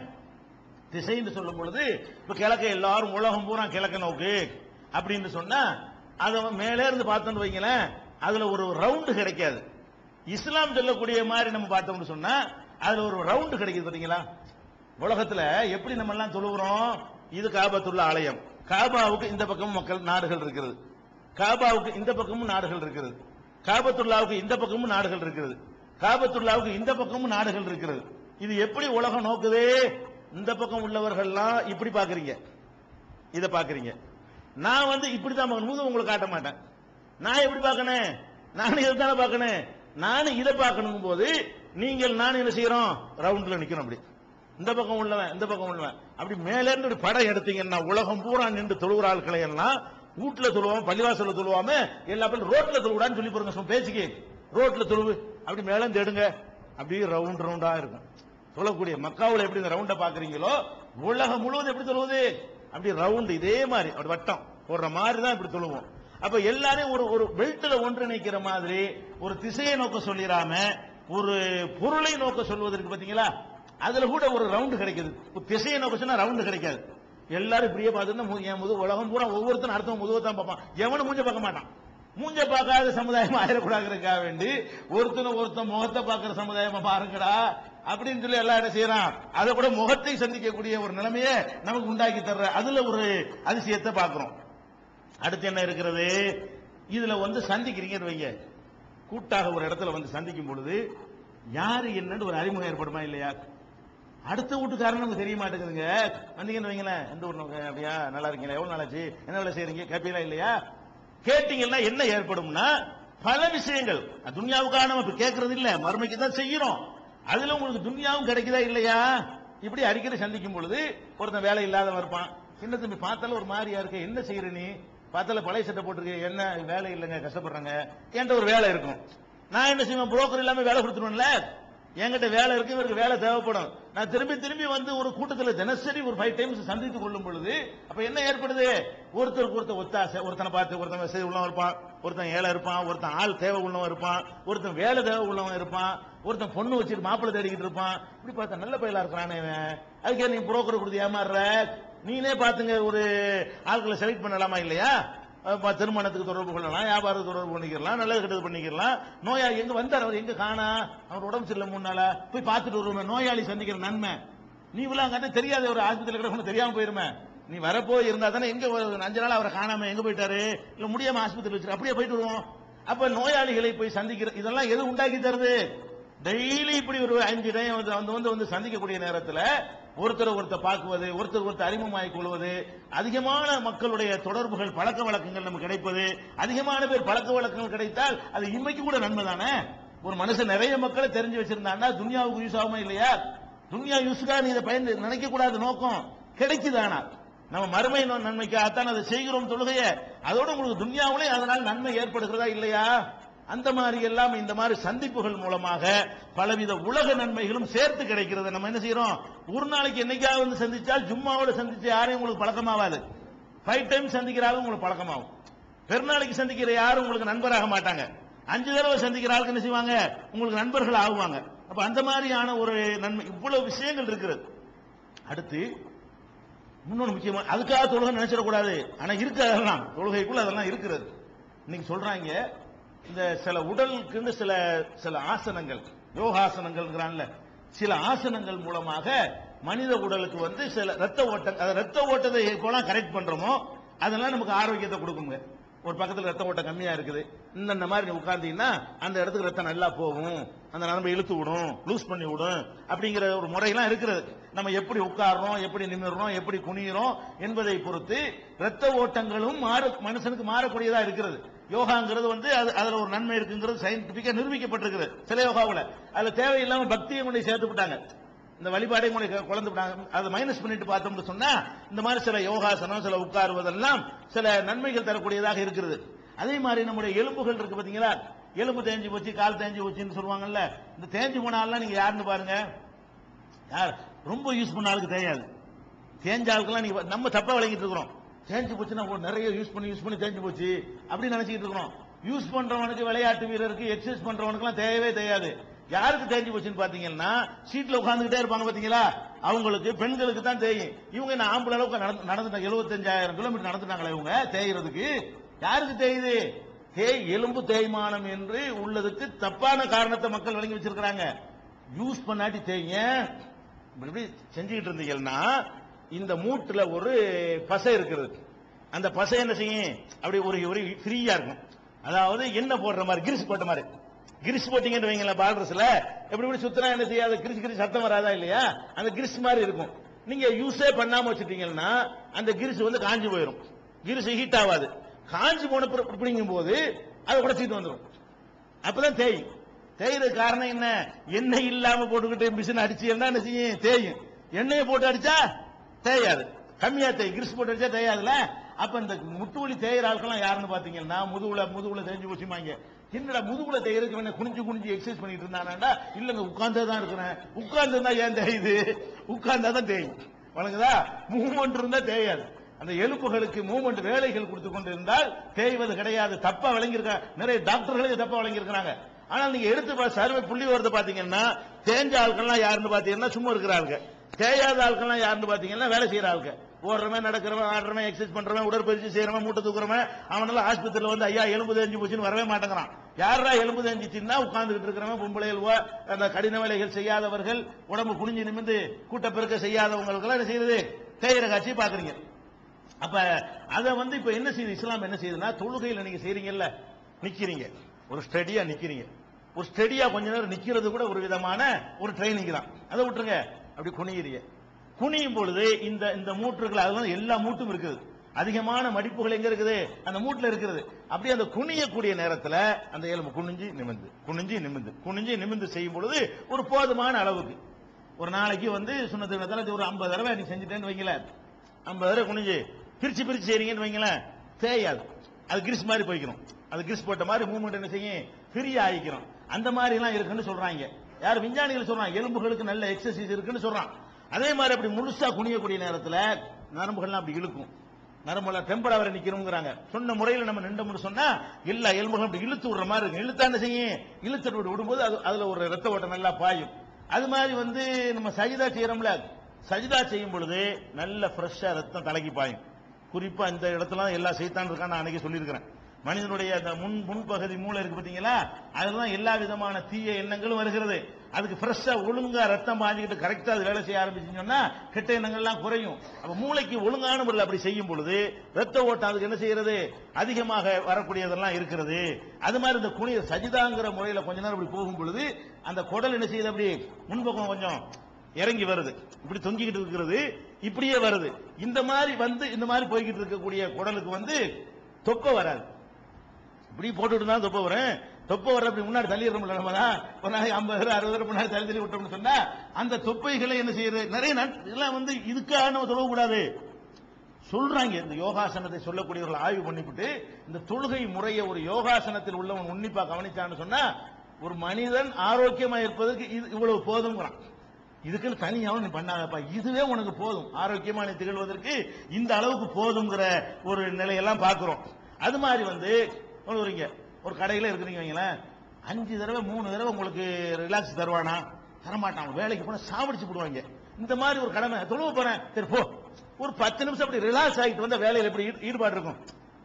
திசைன்னு சொல்லும் பொழுது இப்ப கிழக்க எல்லாரும் உலகம் பூரா கிழக்க நோக்கு அப்படின்னு சொன்னா அதை மேலே இருந்து பார்த்தோம்னு வைங்களேன், அதுல ஒரு ரவுண்டு கிடைக்காது. இஸ்லாம் சொல்லக்கூடிய மாதிரி நம்ம பார்த்தோம்னு சொன்னா அதுல ஒரு ரவுண்டு கிடைக்குது பாத்தீங்களா? உலகத்துல எப்படி நம்ம எல்லாம் தொழுகிறோம், இது காபத்துள்ள ஆலயம், காபாவுக்கு இந்த பக்கமும் மக்கள் நாடுகள் இருக்கிறது, காபாவுக்கு இந்த பக்கமும் நாடுகள் இருக்கிறது, காபத்துல்லாவுக்கு இந்த பக்கமும் நாடுகள் இருக்கிறது, காபத்துல்லாவுக்கு இந்த பக்கமும் நாடுகள் இருக்கிறது. இது எப்படி உலகம் நோக்குது? இந்த பக்கம் உள்ளவர்கள்லாம் இப்படி பாக்குறீங்க, இத பாக்குறீங்க. நான் வந்து இப்படிதான் பார்க்கணும், உங்களுக்கு காட்ட மாட்டேன். நான் எப்படி பார்க்கணும்? நானும் இதைத்தானே பார்க்கணும். நானும் இதை பார்க்கணும் போது நீங்கள் நான் என்ன செய்யறோம், ரவுண்ட்ல நிக்கணும். அப்படி இந்த பக்கம் உள்ளவன் இந்த பக்கம் உள்ளவன் அப்படி மேல இருந்து ஒரு படம் எடுத்தீங்கன்னா உலகம் பூரா நின்று தொழுகிற ஆட்களை எல்லாம் வீட்டுல தொழுவாம பள்ளிவாசல்ல தொழுவாம எல்லா பேரும் ரோட்ல தொழுவிடான்னு சொல்லி போறங்க பேச்சுக்கு. ரோட்ல தொழுவு அப்படி மேல இருந்து எடுங்க, அப்படியே ரவுண்ட் ரவுண்டா இருக்கும். தொழக்கூடிய மக்காவுல எப்படி இந்த ரவுண்ட பாக்குறீங்களோ உலகம் முழுவதும் எப்படி தொழுவது, அப்படி ரவுண்ட் இதே மாதிரி அப்படி வட்டம் போடுற மாதிரி தான் இப்படி தொழுவோம். அப்ப எல்லாரும் ஒரு பெல்ட்ல ஒன்றிணைக்கிற மாதிரி ஒரு திசையை நோக்க சொல்லிடாம ஒரு பொருளை நோக்க சொல்வதற்கு பாத்தீங்களா, அதுல கூட ஒரு ரவுண்டு கிடைக்குது. திசையை நோக்க சொன்னா ரவுண்டு கிடைக்காது. எல்லாரும் இப்படியே பார்த்துன்னா என் உலகம் பூரா ஒவ்வொருத்தரும் அடுத்த முதுவை தான் பார்ப்பான், எவனும் மூஞ்ச பார்க்க மாட்டான். மூஞ்ச பார்க்காத சமுதாயம் ஆயிடக்கூடாதுக்காக வேண்டி ஒருத்தன் முகத்தை பார்க்கிற சமுதாயமா பாருங்கடா அப்படின்னு சொல்லி எல்லாம் என்ன செய்யறான், அதை கூட முகத்தை சந்திக்கக்கூடிய ஒரு நிலைமையை நமக்கு உண்டாக்கி தர்ற அதுல ஒரு அதிசயத்தை பார்க்கிறோம். அடுத்து என்ன இருக்கிறது, இதுல வந்து சந்திக்கிறீங்க வைங்க, கூட்டாக ஒரு இடத்துல வந்து சந்திக்கும் பொழுது யாரு என்னன்னு ஒரு அறிமுகம் ஏற்படுமா இல்லையா? அடுத்த வீட்டுக்காரன் நமக்கு தெரிய மாட்டேங்குதுங்க. வந்தீங்கன்னு வைங்களேன், எந்த ஊர் அப்படியா, நல்லா இருக்கீங்களா, எவ்வளவு நாளாச்சு, என்ன வேலை செய்யறீங்க கேப்பீங்களா இல்லையா? கேட்டீங்கன்னா என்ன ஏற்படும்னா பல விஷயங்கள் துன்யாவுக்காக நம்ம இப்ப கேட்கறது இல்ல, மறுமைக்கு தான் செய்யறோம். அதுல உங்களுக்கு துன்யாவும் கிடைக்குதா இல்லையா? இப்படி அடிக்கடி சந்திக்கும் பொழுது ஒருத்தன் வேலை இல்லாதவன் இருப்பான், என்ன தம்பி பார்த்தாலும் ஒரு மாதிரியா இருக்க, என்ன செய்யற நீ, பார்த்தால பழைய சட்டை போட்டிருக்க, என்ன வேலை இல்லைங்க கஷ்டப்படுறாங்க என்கிட்ட ஒரு வேலை இருக்கும். நான் என்ன செய்வேன், புரோக்கர் இல்லாம வேலை கொடுத்துருவேன்ல, என்கிட்ட வேலை இருக்கு, இவருக்கு வேலை தேவைப்படும். நான் திரும்பி வந்து ஒரு கூட்டத்தில் தினசரி ஒரு 5 டைம்ஸ் சந்தித்துக் கொள்ளும் பொழுது அப்ப என்ன ஏற்படுது, ஒருத்தருக்கு ஒருத்தர் ஒத்தாசை, ஒருத்தனை பார்த்து ஒருத்தன் வசதி உள்ளவன் இருப்பான், ஒருத்தன் ஏழை இருப்பான், ஒருத்தன் ஆள் தேவை உள்ளவன் இருப்பான், ஒருத்தன் வேலை தேவை உள்ளவன் இருப்பான், ஒருத்தன் பொண்ணு வச்சுட்டு மாப்பிள்ளை தேடிக்கிட்டு இருப்பான். இப்படி பார்த்தா நல்ல பயிலா இருக்கிறானே, அதுக்கே நீ புரோக்கர் கொடுத்து ஏமாறுற, நீனே பாத்துங்க ஒரு ஆட்களை செலக்ட் பண்ணலாமா இல்லையா? திருமணத்துக்கு தொடர்பு கொள்ளலாம், வியாபாரத்துக்கு தொடர்பு பண்ணிக்கலாம், நல்லது கெட்டது பண்ணிக்கலாம். நோயாளி எங்க வந்தார், அவர் எங்க காணா, அவர் உடம்பு சரியில்லை 3 நாளா போய் பார்த்துட்டு வருவோம். நோயாளி சந்திக்கிற நன்மை நீ இவ்வளவு தெரியாத, ஒரு ஆஸ்பத்திரியில் கிடக்கும் தெரியாம போயிருமே, நீ வரப்போய் இருந்தா தானே, எங்க 5 நாள் அவரை காணாம எங்க போயிட்டாரு, இல்ல முடியாம ஆஸ்பத்திரி வச்சு அப்படியே போயிட்டு வருவோம். அப்ப நோயாளிகளை போய் சந்திக்கிற இதெல்லாம் எது உண்டாக்கி தருது? டெய்லி இப்படி ஒரு 5 டைம் வந்து சந்திக்கக்கூடிய நேரத்தில் ஒருத்தர் பார்க்குவது, ஒருத்தர் அறிமுகமாகிக் கொள்வது, அதிகமான மக்களுடைய தொடர்புகள் பழக்க வழக்கங்கள் நமக்கு கிடைப்பது, அதிகமான பேர் பழக்க வழக்கங்கள் கிடைத்தால் அது இன்மைக்கு கூட நன்மை தானே. ஒரு மனுஷன் நிறைய மக்களை தெரிஞ்சு வச்சிருந்தான்னா துன்யாவுக்கு யூஸ் ஆகுமா இல்லையா? துன்யா யூஸுக்காக நீ இதை பயந்து நினைக்க கூடாத நோக்கம் கிடைக்குதானா? நம்ம மறுமை நன்மைக்காகத்தான் அதை செய்கிறோம் தொழுகைய, அதோட உங்களுக்கு துன்யாவிலே அதனால் நன்மை ஏற்படுகிறதா இல்லையா? அந்த மாதிரி எல்லாம் இந்த மாதிரி சந்திப்புகள் மூலமாக பலவித உலக நன்மைகளும் சேர்த்து கிடைக்கிறது. நம்ம என்ன செய்யறோம், ஒரு நாளைக்கு என்னைக்காவது வந்து சந்திச்சால் ஜும்மாவோட சந்திச்ச யாரையும் உங்களுக்கு பழக்கமாவாது, 5 டைம்ஸ் சந்திக்கிறாலும் உங்களுக்கு பழக்கமாகும். பெருநாளைக்கு சந்திக்கிற யாரும் உங்களுக்கு நண்பராக மாட்டாங்க, 5 தடவை சந்திக்கிற ஆளுக்கு என்ன செய்வாங்க, உங்களுக்கு நண்பர்கள் ஆகுவாங்க. அப்ப அந்த மாதிரியான ஒரு நன்மை, இவ்வளவு விஷயங்கள் இருக்கிறது. அடுத்து இன்னொன்று முக்கியமான, அதுக்காக தொழுகை நினைச்சிடக்கூடாது, ஆனா இருக்கு அதெல்லாம் தொழுகைக்குள்ள அதெல்லாம் இருக்கிறது. இன்னைக்கு சொல்றாங்க இந்த சில உடலுக்கு சில சில ஆசனங்கள், யோகாசனங்கள், சில ஆசனங்கள் மூலமாக மனித உடலுக்கு வந்து சில ரத்த ஓட்டம், ரத்த ஓட்டத்தை எப்போலாம் கரெக்ட் பண்றோமோ அதெல்லாம் நமக்கு ஆரோக்கியத்தை கொடுக்குங்க. ஒரு பக்கத்தில் ரத்த ஓட்டம் கம்மியா இருக்குது, இந்த மாதிரி உட்கார்ந்தீங்கன்னா அந்த இடத்துக்கு ரத்தம் நல்லா போகும், அந்த நரம்பை இழுத்து விடும், லூஸ் பண்ணி விடும், அப்படிங்கிற ஒரு முறையெல்லாம் இருக்கிறது. நம்ம எப்படி உட்கார்றோம், எப்படி நிமிர்றோம், எப்படி குனிகிறோம் என்பதை பொறுத்து ரத்த ஓட்டங்களும் மனுஷனுக்கு மாறக்கூடியதா இருக்கிறது. யோகாங்கிறது வந்து அதுல ஒரு நன்மை இருக்குங்கிறது சயின்டிபிக்கா நிரூபிக்கப்பட்டிருக்கிறது. சில யோகாவில் அதுல தேவையில்லாம பக்தியை கொண்டு சேர்த்து விட்டாங்க, இந்த வழிபாடை குழந்து விட்டாங்க. அதை மைனஸ் பண்ணிட்டு பார்த்தோம்னு சொன்னா இந்த மாதிரி சில யோகாசனம், சில உட்காருவதெல்லாம் சில நன்மைகள் தரக்கூடியதாக இருக்கிறது. அதே மாதிரி நம்முடைய எலும்புகள் இருக்கு பாத்தீங்களா, எலும்பு தேஞ்சு போச்சு, கால் தேஞ்சு போச்சுன்னு சொல்லுவாங்கல்ல, இந்த தேஞ்சு போனாலாம் நீங்க யாருன்னு பாருங்க, யார் ரொம்ப யூஸ் பண்ண ஆளுக்கு தெரியாது. தேஞ்ச ஆளுக்கெல்லாம் நீங்க நம்ம தப்பா விளங்கிட்டு இருக்கிறோம், தேஞ்சு போச்சுன்னா நிறைய யூஸ் பண்ணி தேஞ்சு போச்சு அப்படின்னு நினைச்சிட்டு இருக்கிறோம். யூஸ் பண்றவனுக்கு, விளையாட்டு வீரருக்கு, எக்ஸசைஸ் பண்றவனுக்கு தேவையே தெரியாது. யாருக்கு தேஞ்சு போச்சுன்னு பாத்தீங்கன்னா, சீட்ல உட்கார்ந்துகிட்டே இருப்பாங்க பாத்தீங்களா, அவங்களுக்கு, பெண்களுக்கு தான் தேயும். இவங்க என்ன ஆம்பளை அளவுக்கு நடந்துட்டாங்க, 75,000 கிலோமீட்டர் நடந்துட்டாங்களே இவங்க தேய்றதுக்கு. யாருக்கு தேயுது, எலும்பு தேய்மானம் என்று உள்ளதுக்கு தப்பான காரணத்தை மக்கள் வழங்கி வச்சிருக்கிறாங்க. யூஸ் பண்ணாட்டி தேய்ங்க. இப்படி செஞ்சுக்கிட்டு இருந்தீங்கன்னா இந்த மூட்டுல ஒரு பசை இருக்கிறது, அந்த பசை என்ன செய்யும், அப்படி ஒரு ஃப்ரீயா இருக்கும். அதாவது என்ன போடுற மாதிரி, கிரிஸ் போட்ட மாதிரி, கிரிஸ் போட்டீங்கன்னு வைங்களா, பார்டர்ஸ்ல எப்படி சுத்தனா என்ன செய்யாது, கிரிஸ் சத்தம் வராதா இல்லையா, அந்த கிரிஸ் மாதிரி இருக்கும். நீங்க யூஸே பண்ணாம வச்சுட்டீங்கன்னா அந்த கிரிஸ் வந்து காஞ்சி போயிடும், கிரிஸ் ஹீட் ஆகாது. காஞ்சி போன பிடிங்கும் போது அதை உடச்சிட்டு வந்துடும், அப்பதான் தேயும். தேய்றது காரணம் என்ன, எண்ணெய் இல்லாம போட்டுக்கிட்டு மிஷின் அடிச்சு என்ன செய்யும், தேயும். எண்ணெயை போட்டு அடிச்சா தேயாது, கம்மியா தேயும். கிரிஸ் போட்டு அடிச்சா தேயாதுல. அப்ப இந்த முட்டு வலி தேயிற ஆட்கள் யாருன்னு பாத்தீங்கன்னா, முதுகுல தேஞ்சு போச்சுமாங்க. என்னடா முதுகுல தேய்றதுக்கு குனிஞ்சு எக்ஸசைஸ் பண்ணிட்டு இருந்தானா, இல்லங்க உட்கார்ந்ததான் இருக்கிறேன். உட்கார்ந்து இருந்தா ஏன் தேயுது, உட்கார்ந்தாதான் தேயும். வணங்குதா, மூவ்மெண்ட் இருந்தா தேயாது. அந்த எலும்புகளுக்கு மூவ்மெண்ட் வேலைகள் கொடுத்து கொண்டு இருந்தால் தேய்வது கிடையாது. தப்பா விளங்கியிருக்க நிறைய டாக்டர்களுக்கு தப்பா வழங்கியிருக்கிறாங்க. ஆனால் நீங்க எடுத்து சர்வே புள்ளி வரது பாத்தீங்கன்னா, தேஞ்ச ஆட்கள்லாம் யாருன்னு பாத்தீங்கன்னா சும்மா இருக்கிறாங்க, தேயாத ஆட்கள்லாம் யாருன்னு பாத்தீங்கன்னா வேலை செய்யற ஆளுங்க, ஓடுறவன், நடக்கிறவன், ஆடுறவன், எக்ஸசைஸ் பண்றவன், உடற்பயிற்சி செய்யறவன், மூட்டை தூக்குறவன், அவனெல்லாம் ஆஸ்பத்திரியில் வந்து ஐயா எலும்பு தேஞ்சு போச்சுன்னு வரவே மாட்டேங்கிறான். யாரா எலும்பு தேஞ்சிச்சுன்னா உட்கார்ந்துட்டு இருக்கிறவன், பொம்பளைகள், அந்த கடின வேலைகள் செய்யாதவர்கள், உடம்பு குனிஞ்சு நிமிந்து கூட்டப்பெருக்க செய்யாதவங்களுக்கு என்ன செய்யறது, தேயிற காட்சி பாக்குறீங்க. அப்ப அத வந்து இப்ப என்ன செய்யுது இஸ்லாம், என்ன செய்யுதுன்னா, தொழுகையில நீங்க செய்றீங்கல்ல, நிக்கிறீங்க, ஒரு ஸ்டடியா நிக்கிறீங்க, ஒரு ஸ்டடியா கொஞ்ச நேரம் நிக்கிறது கூட ஒரு விதமான ஒரு ட்ரைனிங் தான். அதை விட்டுருங்க, அப்படி குனிகிறீங்க. குனியும் பொழுது இந்த மூட்டுகள், அதெல்லாம் எல்லா மூட்டும் இருக்குது, அதிகமான மடிப்புகள் எங்க இருக்குது, அந்த மூட்டுல இருக்கிறது. அப்படி அந்த குனியக்கூடிய நேரத்தில் அந்த எலும்பு குனிஞ்சு நிமிந்து செய்யும் பொழுது ஒரு போதுமான அளவுக்கு, ஒரு நாளைக்கு வந்து சுண்ணத்து ஒரு 50 தடவை நீ செஞ்சுட்டேன்னு வைங்கள, 50 தடவை குனிஞ்சு பிரிச்சு செய்றீங்கன்னு வைங்களேன், தேயாது, அது கிரிஸ் மாதிரி போய்க்கணும். அது கிரிஸ் போட்ட மாதிரி மூவ்மெண்ட் என்ன செய்யும், ஃப்ரீயா ஆயிக்கிறோம். அந்த மாதிரி எல்லாம் இருக்குன்னு சொல்றாங்க. யார் விஞ்ஞானிகள் சொல்றாங்க, எலும்புகளுக்கு நல்ல எக்ஸசைஸ் இருக்குன்னு சொல்றான். அதே மாதிரி அப்படி முழுசா குனியக்கூடிய நேரத்தில் நரம்புகள்லாம் அப்படி இழுக்கும், நரம்புலாம் டெம்பரா வரை நிக்கிறோம்ங்கறாங்க. சொன்ன முறையில் நம்ம நின்றோம்னு சொன்னா எல்லா எலும்புகளும் அப்படி இழுத்து விடுற மாதிரி இருக்கும். இழுத்தா என்ன செய்யும், இழுத்து விடும்போது அதுல ஒரு ரத்த ஓட்டம் நல்லா பாயும். அது மாதிரி வந்து நம்ம சஜிதா செய்யறோம்ல, சஜிதா செய்யும் பொழுது நல்ல ஃப்ரெஷ்ஷா ரத்தம் கலக்கி பாயும். குறிப்பா இந்த இடத்துல எல்லா சைத்தான் இருக்கான்னு நான் அன்னைக்கு சொல்லியிருக்கிறேன். மனிதனுடைய அந்த முன்பகுதி மூளை இருக்கு பாத்தீங்களா, அதுதான் எல்லா விதமான தீய எண்ணங்களும் வருகிறது. அதுக்கு ஃப்ரெஷ்ஷா ஒழுங்கா ரத்தம் பாஞ்சிக்கிட்டு கரெக்டா அது வேலை செய்ய ஆரம்பிச்சுன்னா கெட்ட எண்ணங்கள்லாம் குறையும். அப்ப மூளைக்கு ஒழுங்கான முறையில் அப்படி செய்யும் பொழுது ரத்த ஓட்டம் அதுக்கு என்ன செய்யறது, அதிகமாக வரக்கூடியதெல்லாம் இருக்கிறது. அது மாதிரி இந்த குனிய சஜிதாங்கிற முறையில கொஞ்ச நேரம் அப்படி போகும் பொழுது அந்த குடல் என்ன செய்யுது, அப்படி முன்பக்கம் கொஞ்சம் இறங்கி வருது, இப்படி தொங்கிக்கிட்டு இருக்கிறது, இப்படியே வருது. இந்த மாதிரி வந்து இந்த மாதிரி போய்கிட்டு இருக்கக்கூடிய குடலுக்கு வந்து தொப்பை வராது. இப்படி போட்டுட்டு தான் தொப்பை வரும். தொப்பை வர அப்படி முன்னாடி தள்ளிடுறோம்ல, நம்ம தான் ஒரு நாளைக்கு 50 60 முன்னாடி தள்ளி விட்டோம்னு சொன்னா அந்த தொப்பைகளை என்ன செய்யறது, நிறைய இதெல்லாம் வந்து இதுக்காக நம்ம தொழக்கூடாது. சொல்றாங்க. இந்த யோகாசனத்தை சொல்லக்கூடியவர்கள் ஆய்வு பண்ணிவிட்டு இந்த தொழுகை முறையை ஒரு யோகாசனத்தில் உள்ளவன் உன்னிப்பா கவனிச்சான்னு சொன்னா ஒரு மனிதன் ஆரோக்கியமா இருப்பதற்கு இவ்வளவு போதும்ங்கிறான். இதுக்குன்னு தனியாவும் நீ பண்ணாதப்பா, இதுவே உனக்கு போதும், ஆரோக்கியமா நீ திகழ்வதற்கு இந்த அளவுக்கு போதுங்கிற ஒரு நிலையெல்லாம் பார்க்கிறோம். அது மாதிரி வருவீங்க ஒரு கடையில இருக்கிறீங்க வைங்களேன், 5 தடவை 3 தடவை உங்களுக்கு ரிலாக்ஸ் தருவானா? தரமாட்டான். வேலைக்கு போனா சாவடிச்சு போடுவாங்க. இந்த மாதிரி ஒரு கடமை தொழுவ போறேன், சரி போ, ஒரு 10 நிமிஷம் அப்படி ரிலாக்ஸ் ஆகிட்டு வந்த வேலையில் எப்படி ஈடுபாடு இருக்கும்?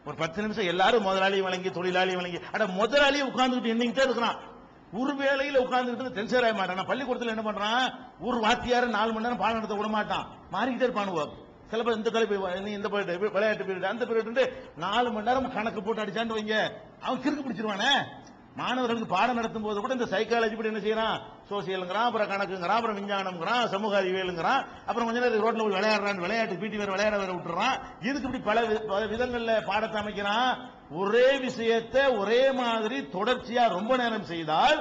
ஒரு 10 நிமிஷம் எல்லாரும் முதலாளியும் வழங்கி தொழிலாளியும் வழங்கி முதலாளியும் உட்கார்ந்துட்டு எண்ணிக்கிட்டே இருக்கிறான். ஒரு வேலையில உட்கார்ந்துட்டு டென்ஷன் ஆக மாட்டான். பள்ளிக்கூடத்தில் என்ன பண்றான், ஒரு வாத்தியார 4 மணி நேரம் பாடம் நடத்த விட மாட்டான், மாறிக்கிட்டே இருப்பானுவோ. சில பேர் இந்த தலைப்பு நீ இந்த விளையாட்டு பீரியட் அந்த பீரியட் 4 மணி நேரம் கணக்கு போட்டு அடிச்சான்னு வைங்க, அவன் கிறுக்கு பிடிச்சிருவானே. மாணவர்களுக்கு பாடம் நடத்தும் போது கூட இந்த சைக்காலஜி படி என்ன செய்யறான், சோசியலுங்கிறான், அப்புறம் கணக்குங்கிறான், அப்புறம் விஞ்ஞானம்ங்கிறான், சமூக அறிவியலுங்கிறான், அப்புறம் கொஞ்ச நேரம் ரோட்ல போய் விளையாடுறான், விளையாட்டு பிடி வேற விளையாட வேற விட்டுறான். இதுக்கு இப்படி பல விதங்கள்ல பாடத்தை அமைக்கிறான். ஒரே விஷயத்தை ஒரே மாதிரி தொடர்ச்சியா ரொம்ப நேரம் செய்தால்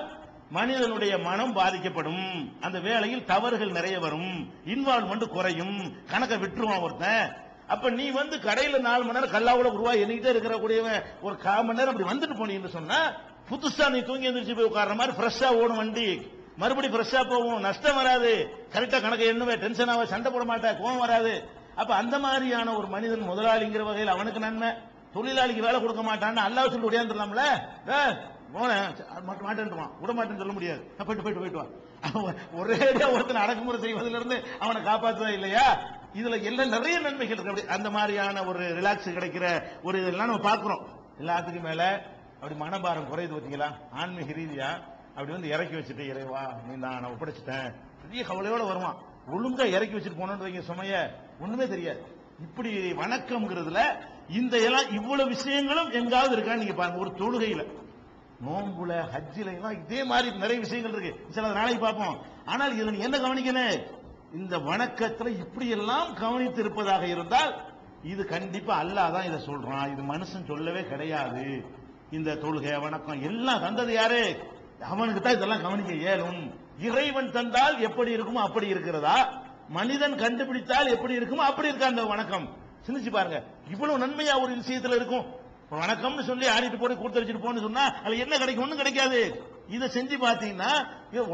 மனிதனுடைய மனம் பாதிக்கப்படும், அந்த வேலையில் தவறுகள் நிறைய வரும், இன்வால்வ்மெண்ட் குறையும், கணக்கை விட்டுருவான் ஒருத்தன். அப்ப நீ கடையில 4 மணி நேரம் கல்லாவோட ரூபாய் எண்ணிக்கிட்டே இருக்கிற கூடியவன் ஒரு 1/4 மணி நேரம் அப்படி வந்துட்டு போனீங்கன்னு சொன்னா புதுசா நீ தூங்கி எந்திரிச்சு போய் உட்கார்ற மாதிரி ஃப்ரெஷ்ஷா ஓடும் வண்டி, மறுபடியும் ஃப்ரெஷ்ஷா போகும், நஷ்டம் வராது, கரெக்டா கணக்கை எண்ணுவே, டென்ஷன் ஆக, சண்டை போட மாட்டா, கோவம் வராது. அப்ப அந்த மாதிரியான ஒரு மனிதன் முதலாளிங்கிற வகையில் அவனுக்கு நன்மை, தொழிலாளிக்கு வேலை கொடுக்க மாட்டான்னு அல்லாஹ் சொல்லி உடையாந்துடலாம்ல. மாட்டேன்ட்டுவான், விட மாட்டேன்னு சொல்ல முடியாது. போயிட்டு வா. ஒரேடியா ஒருத்தன் அடக்குமுறை செய்வதிலிருந்து அவனை காப்பாற்றுவா இல்லையா? இதுல எல்லாம் நிறைய நன்மைகள் இருக்கு. அந்த மாதிரியான ஒரு ரிலாக்ஸ் கிடைக்கிற ஒரு இதெல்லாம் நம்ம பார்க்கிறோம். எல்லாத்துக்கும் மேல அப்படி மனபாரம் குறையுது பார்த்தீங்களா, ஆன்மீக ரீதியா அப்படி இறக்கி வச்சுட்டு, இறைவா நீ நான் ஒப்படைச்சிட்டேன், பெரிய கவலையோட வருவான். ஒழுங்கா இறக்கி வச்சுட்டு போனோன்னு வைங்க, சுமைய ஒண்ணுமே தெரியாது. இப்படி வணக்கம்ங்கிறதுல இந்த எல்லாம் இவ்வளவு விஷயங்களும் எங்காவது இருக்கான்னு நீங்க பாருங்க. ஒரு தொழுகையில, நோம்புல, ஹஜ்ஜில எல்லாம் இதே மாதிரி நிறைய விஷயங்கள் இருக்கு, சில நாளைக்கு பார்ப்போம். ஆனால் இதுல நீ என்ன கவனிக்கணும், இந்த வணக்கத்துல இப்படி எல்லாம் கவனித்து இருப்பதாக இருந்தால் இது கண்டிப்பா அல்லாஹ் தான் இதை சொல்றான், இது மனுஷன் சொல்லவே கிடையாது. இந்த தொழுகை வணக்கம் எல்லாம் தந்தது யாரு? அவனுக்கு தான் இதெல்லாம் கவனிக்க இயலும். இறைவன் தந்தால் எப்படி இருக்குமோ அப்படி இருக்கிறதா, மனிதன் கண்டுபிடித்தால் எப்படி இருக்குமோ அப்படி இருக்கா அந்த வணக்கம்? சிந்திச்சு பாருங்க. இவ்வளவு நன்மையா ஒரு விஷயத்துல இருக்கும். வணக்கம்னு சொல்லி ஆடிட்டு போய் கூத்தரிச்சிட்டு போன்னு சொன்னா அது என்ன கிடைக்கும்? ஒண்ணும் கிடைக்காது. இதை செஞ்சு பாத்தீங்கன்னா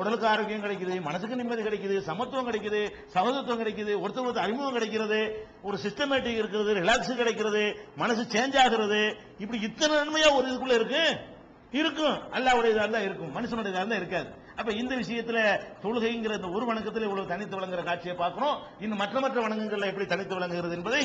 உடலுக்கு ஆரோக்கியம் கிடைக்குது, மனசுக்கு நிம்மதி கிடைக்குது, சமத்துவம் கிடைக்குது, சகோதரத்துவம் கிடைக்குது, ஒருத்தர் அறிமுகம் கிடைக்கிறது, ஒரு சிஸ்டமேட்டிக் இருக்கிறது, ரிலாக்ஸ் கிடைக்கிறது, மனசு சேஞ்ச் ஆகிறது. இப்படி இத்தனை நன்மையா ஒரு இதுக்குள்ள இருக்கும். அல்லாஹ்வுடைய இதா இருந்தா இருக்கும், மனுஷனுடைய இதா இருந்தா இருக்காது. அப்ப இந்த விஷயத்துல தொழுகைங்கிற இந்த ஒரு வணக்கத்தில் இவ்வளவு தனித்து விளங்குற காட்சியை பார்க்கிறோம். இன்னும் மற்ற வணக்கங்கள்ல எப்படி தனித்து விளங்குகிறது என்பதை